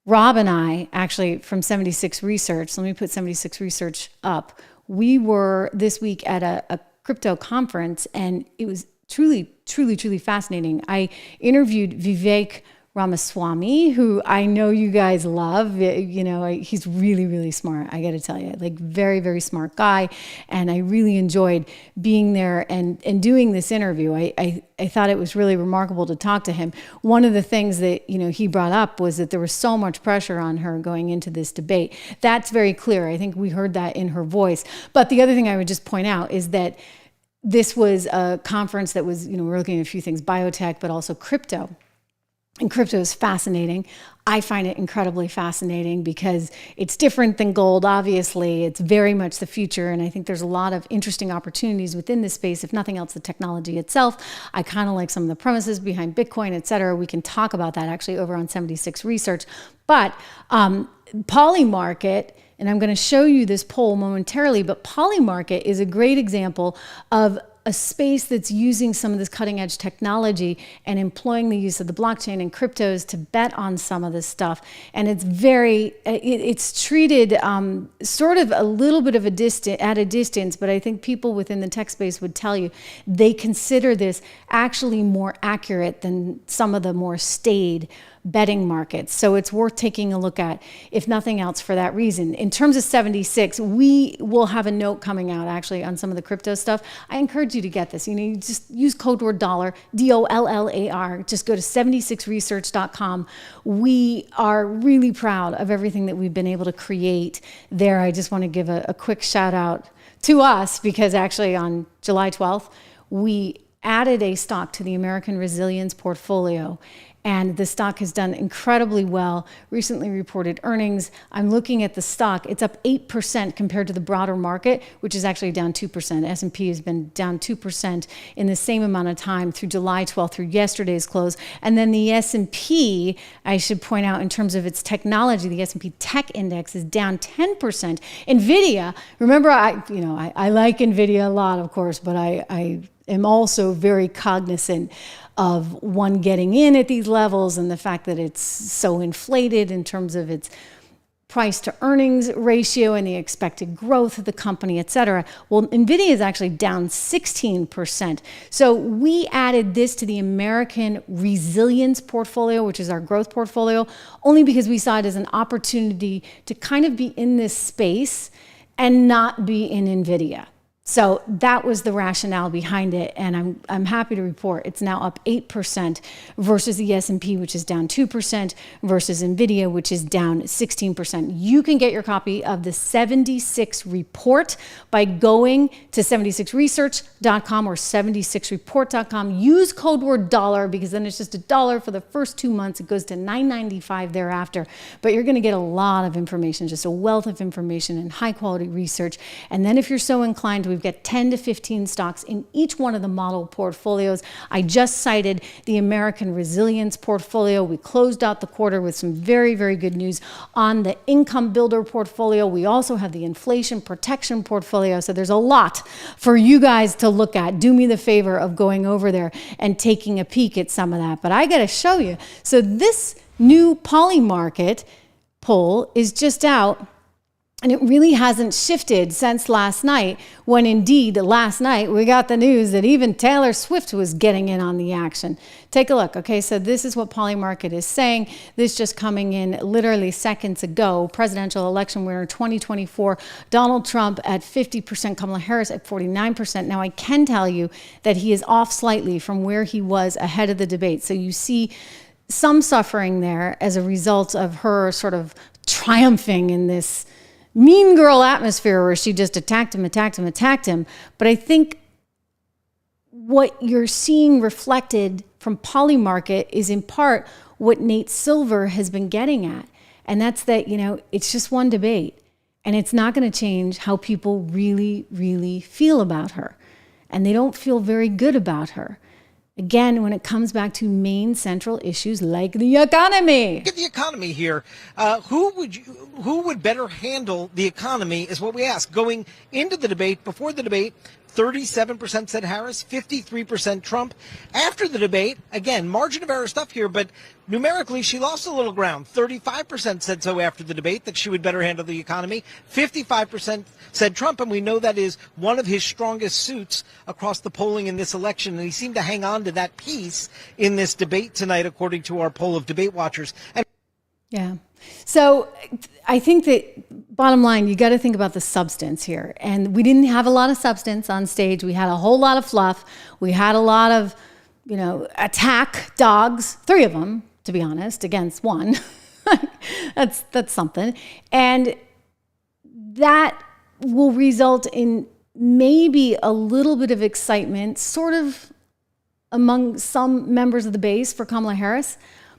Rob and I, actually from 76 Research, let me put 76 Research up. We were this week at a crypto conference, and it was truly, truly, truly fascinating. I interviewed Vivek Ramaswamy, who I know you guys love. He's really, really smart. I got to tell you, very, very smart guy. And I really enjoyed being there and doing this interview. I thought it was really remarkable to talk to him. One of the things that, he brought up was that there was so much pressure on her going into this debate. That's very clear. I think we heard that in her voice. But the other thing I would just point out is that this was a conference that was, we're looking at a few things, biotech, but also crypto. And crypto is fascinating. I find it incredibly fascinating because it's different than gold, obviously. It's very much the future. And I think there's a lot of interesting opportunities within this space. If nothing else, the technology itself. I kind of like some of the premises behind Bitcoin, et cetera. We can talk about that actually over on 76 Research. But Polymarket, and I'm going to show you this poll momentarily, but Polymarket is a great example of a space that's using some of this cutting edge technology and employing the use of the blockchain and cryptos to bet on some of this stuff. And it's it's treated sort of a little bit of at a distance, but I think people within the tech space would tell you they consider this actually more accurate than some of the more staid betting markets. So it's worth taking a look at, if nothing else, for that reason. In terms of 76, we will have a note coming out actually on some of the crypto stuff. I encourage you to get this. You just use code word dollar, DOLLAR. Just go to 76research.com. We are really proud of everything that we've been able to create there. I just want to give a quick shout out to us because actually on July 12th, we added a stock to the American Resilience portfolio. And the stock has done incredibly well, recently reported earnings. I'm looking at the stock. It's up 8% compared to the broader market, which is actually down 2%. S&P has been down 2% in the same amount of time through July 12th, through yesterday's close. And then the S&P, I should point out in terms of its technology, the S&P Tech Index is down 10%. NVIDIA, remember, I like NVIDIA a lot, of course, but I am also very cognizant of one getting in at these levels and the fact that it's so inflated in terms of its price to earnings ratio and the expected growth of the company, et cetera. Well, NVIDIA is actually down 16%. So we added this to the American Resilience portfolio, which is our growth portfolio, only because we saw it as an opportunity to kind of be in this space and not be in NVIDIA. So that was the rationale behind it, and I'm happy to report it's now up 8% versus the S&P, which is down 2%, versus NVIDIA, which is down 16%. You can get your copy of the 76 report by going to 76research.com or 76report.com. Use code word dollar because then it's just $1 for the first 2 months. It goes to $9.95 thereafter, but you're going to get a lot of information, just a wealth of information and high quality research. And then if you're so inclined, we've We've got 10 to 15 stocks in each one of the model portfolios. I just cited the American Resilience portfolio. We closed out the quarter with some very, very good news on the income builder portfolio. We also have the inflation protection portfolio. So there's a lot for you guys to look at. Do me the favor of going over there and taking a peek at some of that. But I got to show you. So this new Polymarket poll is just out, and it really hasn't shifted since last night, when indeed last night we got the news that even Taylor Swift was getting in on the action. Take a look. Okay, so this is what Polymarket is saying. This just coming in literally seconds ago. Presidential election winner 2024, Donald Trump at 50%, Kamala Harris at 49%. Now I can tell you that he is off slightly from where he was ahead of the debate. So you see some suffering there as a result of her sort of triumphing in this mean girl atmosphere where she just attacked him. But I think what you're seeing reflected from Polymarket is in part what Nate Silver has been getting at. And that's that, it's just one debate, and it's not going to change how people really, really feel about her. And they don't feel very good about her. Again, when it comes back to main central issues like the economy. Look at the economy here. Who would better handle the economy is what we ask. Going into the debate, before the debate, 37% said Harris, 53% Trump. After the debate, again, margin of error stuff here, but numerically she lost a little ground. 35% said so after the debate, that she would better handle the economy. 55% said Trump, and we know that is one of his strongest suits across the polling in this election, and he seemed to hang on to that piece in this debate tonight, according to our poll of debate watchers. Yeah. So I think that bottom line, you got to think about the substance here. And we didn't have a lot of substance on stage. We had a whole lot of fluff. We had a lot of, attack dogs, 3 of them, to be honest, against 1. That's something. And that will result in maybe a little bit of excitement, sort of among some members of the base for Kamala Harris.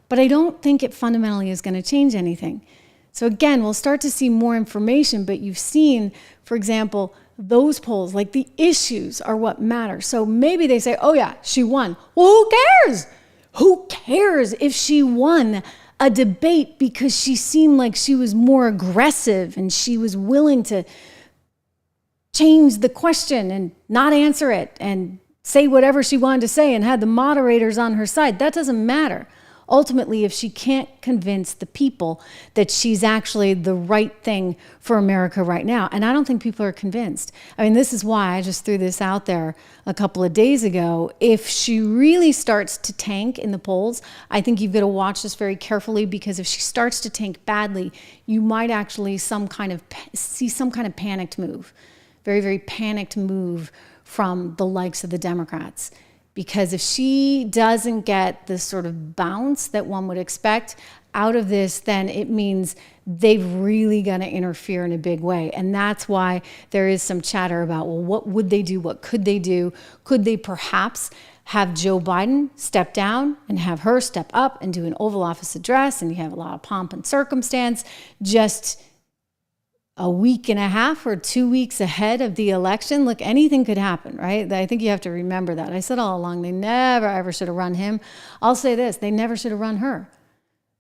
But I don't think it fundamentally is going to change anything. So again, we'll start to see more information, but you've seen, for example, those polls, like the issues are what matter. So maybe they say, oh yeah, she won. Well, who cares? Who cares if she won a debate because she seemed like she was more aggressive and she was willing to change the question and not answer it and say whatever she wanted to say and had the moderators on her side? That doesn't matter. Ultimately, if she can't convince the people that she's actually the right thing for America right now. And I don't think people are convinced. I mean, this is why I just threw this out there a couple of days ago. If she really starts to tank in the polls, I think you've got to watch this very carefully, because if she starts to tank badly, you might actually see some kind of panicked move, very, very panicked move from the likes of the Democrats. Because if she doesn't get the sort of bounce that one would expect out of this, then it means they've really got to interfere in a big way. And that's why there is some chatter about, well, what would they do? What could they do? Could they perhaps have Joe Biden step down and have her step up and do an Oval Office address? And you have a lot of pomp and circumstance just a week and a half or 2 weeks ahead of the election. Look, anything could happen, right? I think you have to remember that. I said all along, they never, ever should have run him. I'll say this, they never should have run her.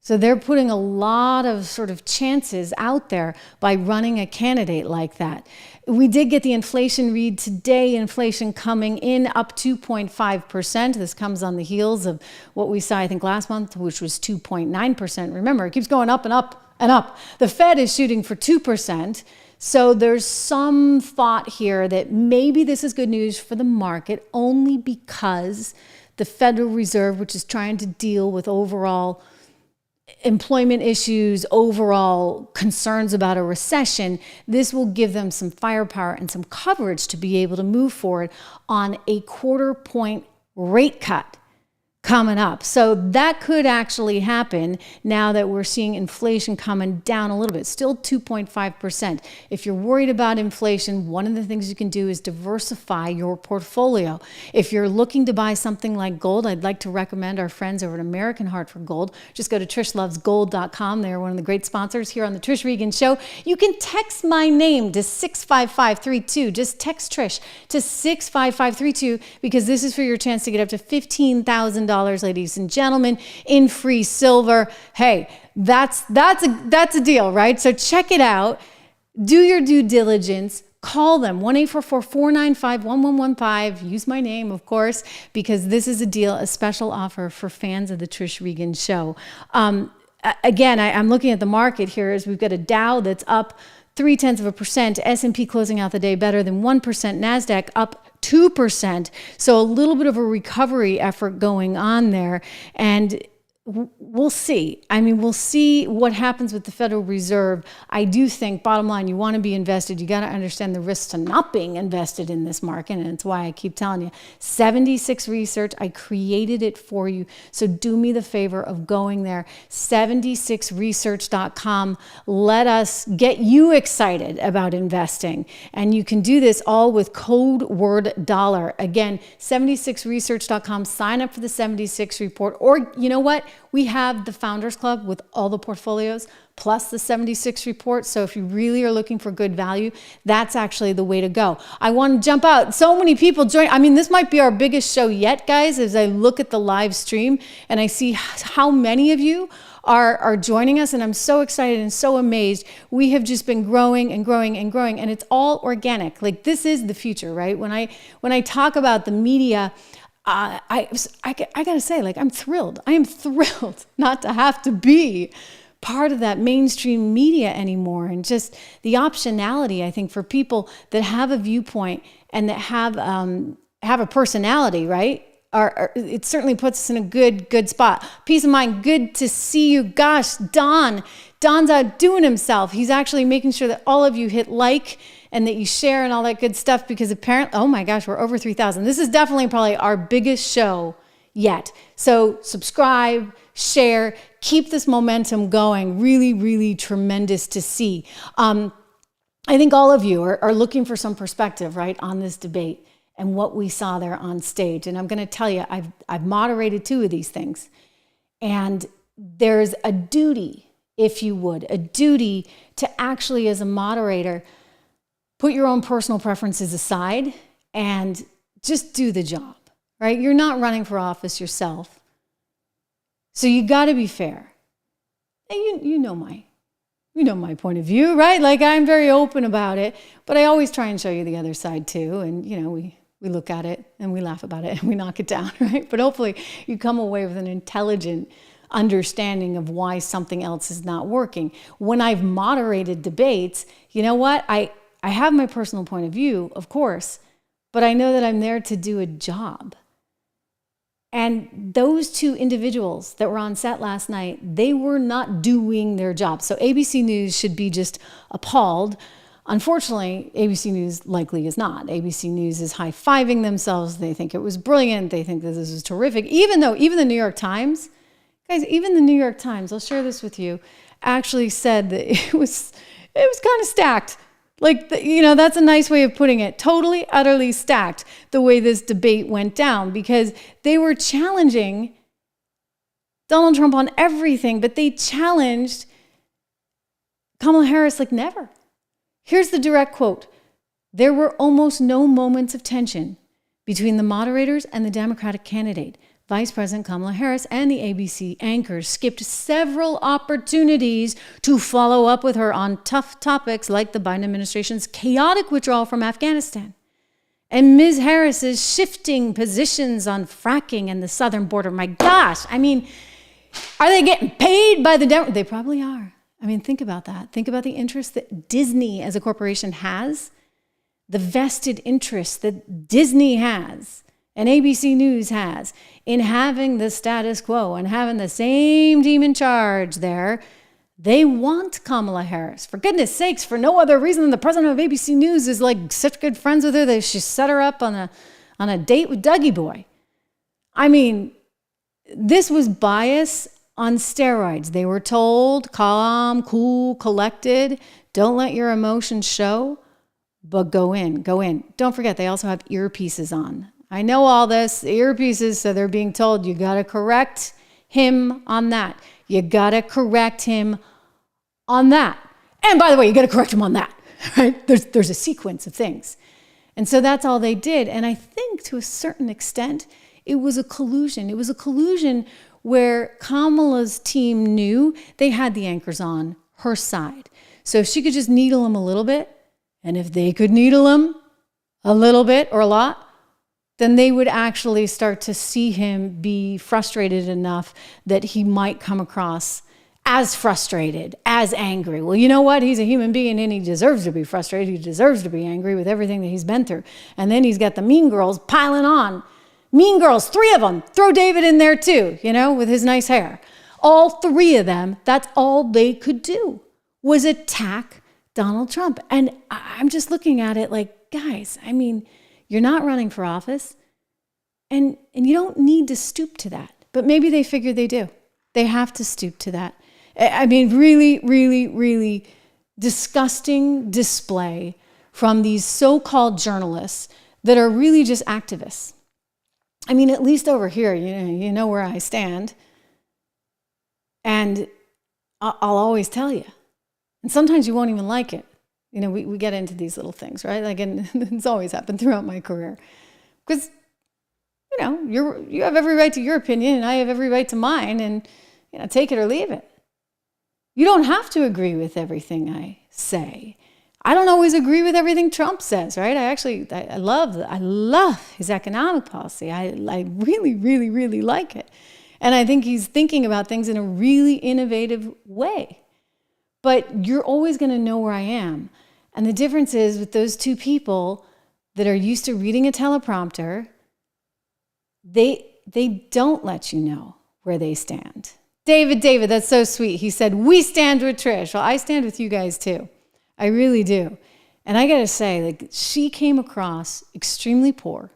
So they're putting a lot of sort of chances out there by running a candidate like that. We did get the inflation read today, inflation coming in up 2.5%. This comes on the heels of what we saw, I think, last month, which was 2.9%. Remember, it keeps going up and up and up. The Fed is shooting for 2%. So there's some thought here that maybe this is good news for the market, only because the Federal Reserve, which is trying to deal with overall employment issues, overall concerns about a recession, this will give them some firepower and some coverage to be able to move forward on a 0.25 point rate cut. coming up. So that could actually happen now that we're seeing inflation coming down a little bit, still 2.5%. If you're worried about inflation, one of the things you can do is diversify your portfolio. If you're looking to buy something like gold, I'd like to recommend our friends over at American Heart for Gold. Just go to trishlovesgold.com. They're one of the great sponsors here on the Trish Regan Show. You can text my name to 65532. Just text Trish to 65532 because this is for your chance to get up to $15,000, ladies and gentlemen, in free silver. Hey, that's a deal, right? So check it out. Do your due diligence. Call them, 1-844-495-1115. Use my name, of course, because this is a deal, a special offer for fans of the Trish Regan Show. Again, I'm looking at the market here as we've got a Dow that's up 0.3%, S&P closing out the day better than 1%, NASDAQ up 2%. So a little bit of a recovery effort going on there. And we'll see. I mean, we'll see what happens with the Federal Reserve. I do think, bottom line, you want to be invested. You got to understand the risks to not being invested in this market. And it's why I keep telling you, 76 Research, I created it for you. So do me the favor of going there, 76research.com. Let us get you excited about investing. And you can do this all with code word dollar. Again, 76research.com. Sign up for the 76 report. Or you know what? We have the Founders Club with all the portfolios plus the 76 report. So if you really are looking for good value, that's actually the way to go. I want to jump out. So many people join. I mean, this might be our biggest show yet, guys, as I look at the live stream and I see how many of you are joining us. And I'm so excited and so amazed. We have just been growing and growing and growing, and it's all organic. Like, this is the future, right? When I talk about the media, I gotta say, like, I'm thrilled. I am thrilled not to have to be part of that mainstream media anymore. And just the optionality, I think, for people that have a viewpoint and that have a personality, right? It certainly puts us in a good spot. Peace of mind. Good to see you. Gosh, Don's outdoing himself. He's actually making sure that all of you hit like and that you share and all that good stuff, because apparently, oh my gosh, we're over 3,000. This is definitely probably our biggest show yet. So subscribe, share, keep this momentum going. Really, really tremendous to see. I think all of you are looking for some perspective, right, on this debate and what we saw there on stage. And I'm going to tell you, I've moderated 2 of these things. And there's a duty, if you would, a duty to actually, as a moderator, put your own personal preferences aside and just do the job, right? You're not running for office yourself. So you got to be fair. And you know my point of view, right? Like, I'm very open about it, but I always try and show you the other side too. And, you know, we look at it and we laugh about it and we knock it down, right? But hopefully you come away with an intelligent understanding of why something else is not working. When I've moderated debates, you know what? I have my personal point of view, of course, but I know that I'm there to do a job. And those 2 individuals that were on set last night, they were not doing their job. So ABC News should be just appalled. Unfortunately, ABC News likely is not. ABC News is high-fiving themselves. They think it was brilliant. They think that this is terrific. Even the New York Times, guys, even the New York Times, I'll share this with you, actually said that it was kind of stacked. Like, that's a nice way of putting it. Totally, utterly stacked the way this debate went down, because they were challenging Donald Trump on everything, but they challenged Kamala Harris like never. Here's the direct quote. There were almost no moments of tension between the moderators and the Democratic candidate. Vice President Kamala Harris and the ABC anchors skipped several opportunities to follow up with her on tough topics like the Biden administration's chaotic withdrawal from Afghanistan and Ms. Harris's shifting positions on fracking and the southern border. My gosh, I mean, are they getting paid by the Democrats? They probably are. I mean, think about that. Think about the interest that Disney as a corporation has, the vested interest that Disney has and ABC News has in having the status quo and having the same team in charge there. They want Kamala Harris. For goodness sakes, for no other reason than the president of ABC News is like such good friends with her that she set her up on a date with Dougie Boy. I mean, this was bias on steroids. They were told, calm, cool, collected, don't let your emotions show, but go in. Don't forget, they also have earpieces on. I know all this, earpieces, so they're being told, you got to correct him on that. You got to correct him on that. And by the way, you got to correct him on that, right? There's a sequence of things. And so that's all they did. And I think to a certain extent, it was a collusion. It was a collusion where Kamala's team knew they had the anchors on her side. So if she could just needle him a little bit, and if they could needle him a little bit or a lot, then they would actually start to see him be frustrated enough that he might come across as frustrated, as angry. Well, you know what? He's a human being and he deserves to be frustrated. He deserves to be angry with everything that he's been through. And then he's got the mean girls piling on. Mean girls, 3 of them. Throw David in there too, with his nice hair. All 3 of them, that's all they could do was attack Donald Trump. And I'm just looking at it like, guys, I mean, you're not running for office and you don't need to stoop to that. But maybe they figure they do. They have to stoop to that. I mean, really, really, really disgusting display from these so-called journalists that are really just activists. I mean, at least over here, you know where I stand. And I'll always tell you. And sometimes you won't even like it. We get into these little things, right? Like, and it's always happened throughout my career. Because, you have every right to your opinion and I have every right to mine, and, take it or leave it. You don't have to agree with everything I say. I don't always agree with everything Trump says, right? I love his economic policy. I really, really, really like it. And I think he's thinking about things in a really innovative way. But you're always going to know where I am. And the difference is with those 2 people that are used to reading a teleprompter, they don't let you know where they stand. David, that's so sweet. He said, we stand with Trish. Well, I stand with you guys too. I really do. And I got to say, she came across extremely poor,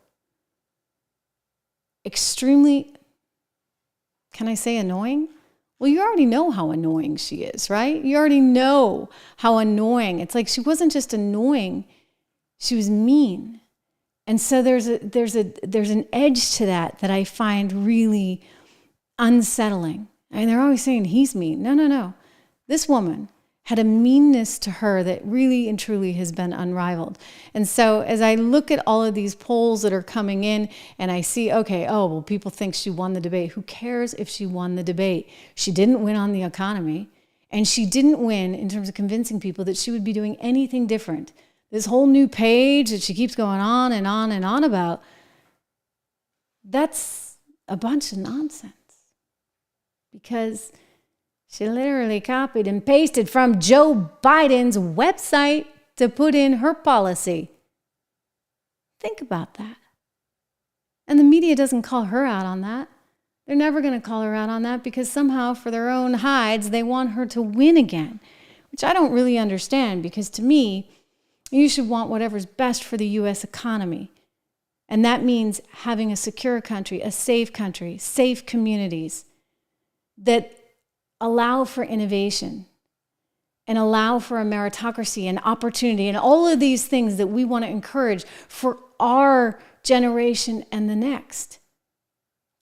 extremely, can I say annoying? Well, you already know how annoying she is, right? You already know how annoying. It's like she wasn't just annoying, she was mean. And so there's an edge to that I find really unsettling. And they're always saying he's mean. No. This woman had a meanness to her that really and truly has been unrivaled. And so as I look at all of these polls that are coming in and I see, people think she won the debate. Who cares if she won the debate? She didn't win on the economy, and she didn't win in terms of convincing people that she would be doing anything different. This whole new page that she keeps going on and on and on about, that's a bunch of nonsense. Because she literally copied and pasted from Joe Biden's website to put in her policy. Think about that. And the media doesn't call her out on that. They're never going to call her out on that because somehow for their own hides, they want her to win again, which I don't really understand, because to me, you should want whatever's best for the U.S. economy. And that means having a secure country, safe communities that allow for innovation and allow for a meritocracy and opportunity and all of these things that we want to encourage for our generation and the next.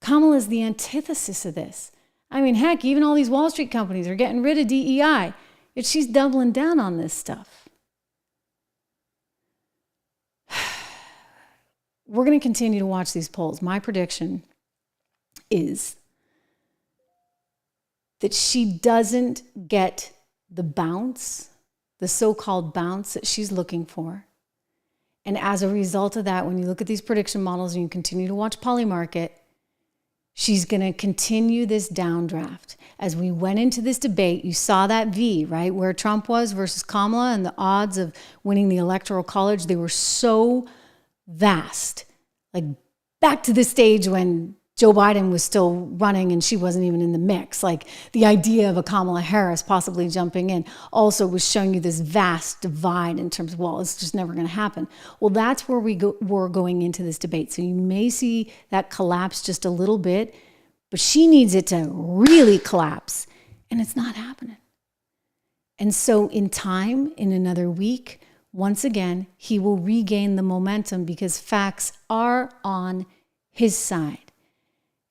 Kamala is the antithesis of this. I mean, heck, even all these Wall Street companies are getting rid of DEI, yet she's doubling down on this stuff. We're going to continue to watch these polls. My prediction is that she doesn't get the bounce, the so-called bounce that she's looking for. And as a result of that, when you look at these prediction models and you continue to watch Polymarket, she's going to continue this downdraft. As we went into this debate, you saw that V, right, where Trump was versus Kamala, and the odds of winning the Electoral College, they were so vast. Like back to the stage when Joe Biden was still running and she wasn't even in the mix. Like the idea of a Kamala Harris possibly jumping in also was showing you this vast divide in terms of, well, it's just never going to happen. Well, that's where we're going into this debate. So you may see that collapse just a little bit, but she needs it to really collapse, and it's not happening. And so in time, in another week, once again, he will regain the momentum because facts are on his side.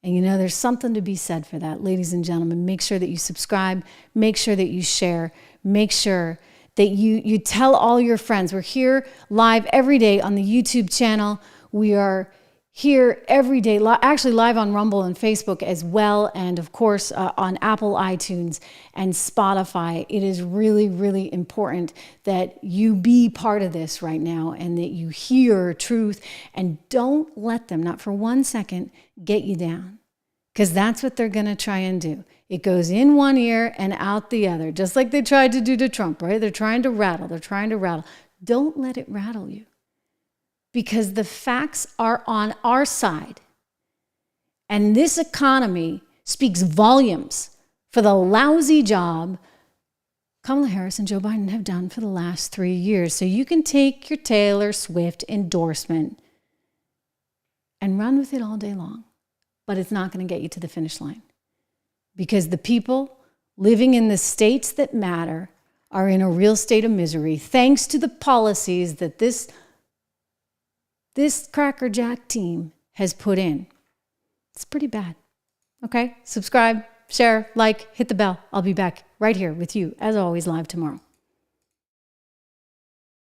And you know, there's something to be said for that, ladies and gentlemen. Make sure that you subscribe, make sure that you share, make sure that you tell all your friends. We're here live every day on the YouTube channel. We are here every day, actually live on Rumble and Facebook as well, and of course on Apple iTunes and Spotify. It is really, really important that you be part of this right now and that you hear truth, and don't let them, not for 1 second, get you down, because that's what they're going to try and do. It goes in one ear and out the other, just like they tried to do to Trump, right? They're trying to rattle. Don't let it rattle you, because the facts are on our side. And this economy speaks volumes for the lousy job Kamala Harris and Joe Biden have done for the last 3 years. So you can take your Taylor Swift endorsement and run with it all day long, but it's not going to get you to the finish line, because the people living in the states that matter are in a real state of misery thanks to the policies that this crackerjack team has put in. It's pretty bad. Okay? Subscribe, share, like, hit the bell. I'll be back right here with you, as always, live tomorrow.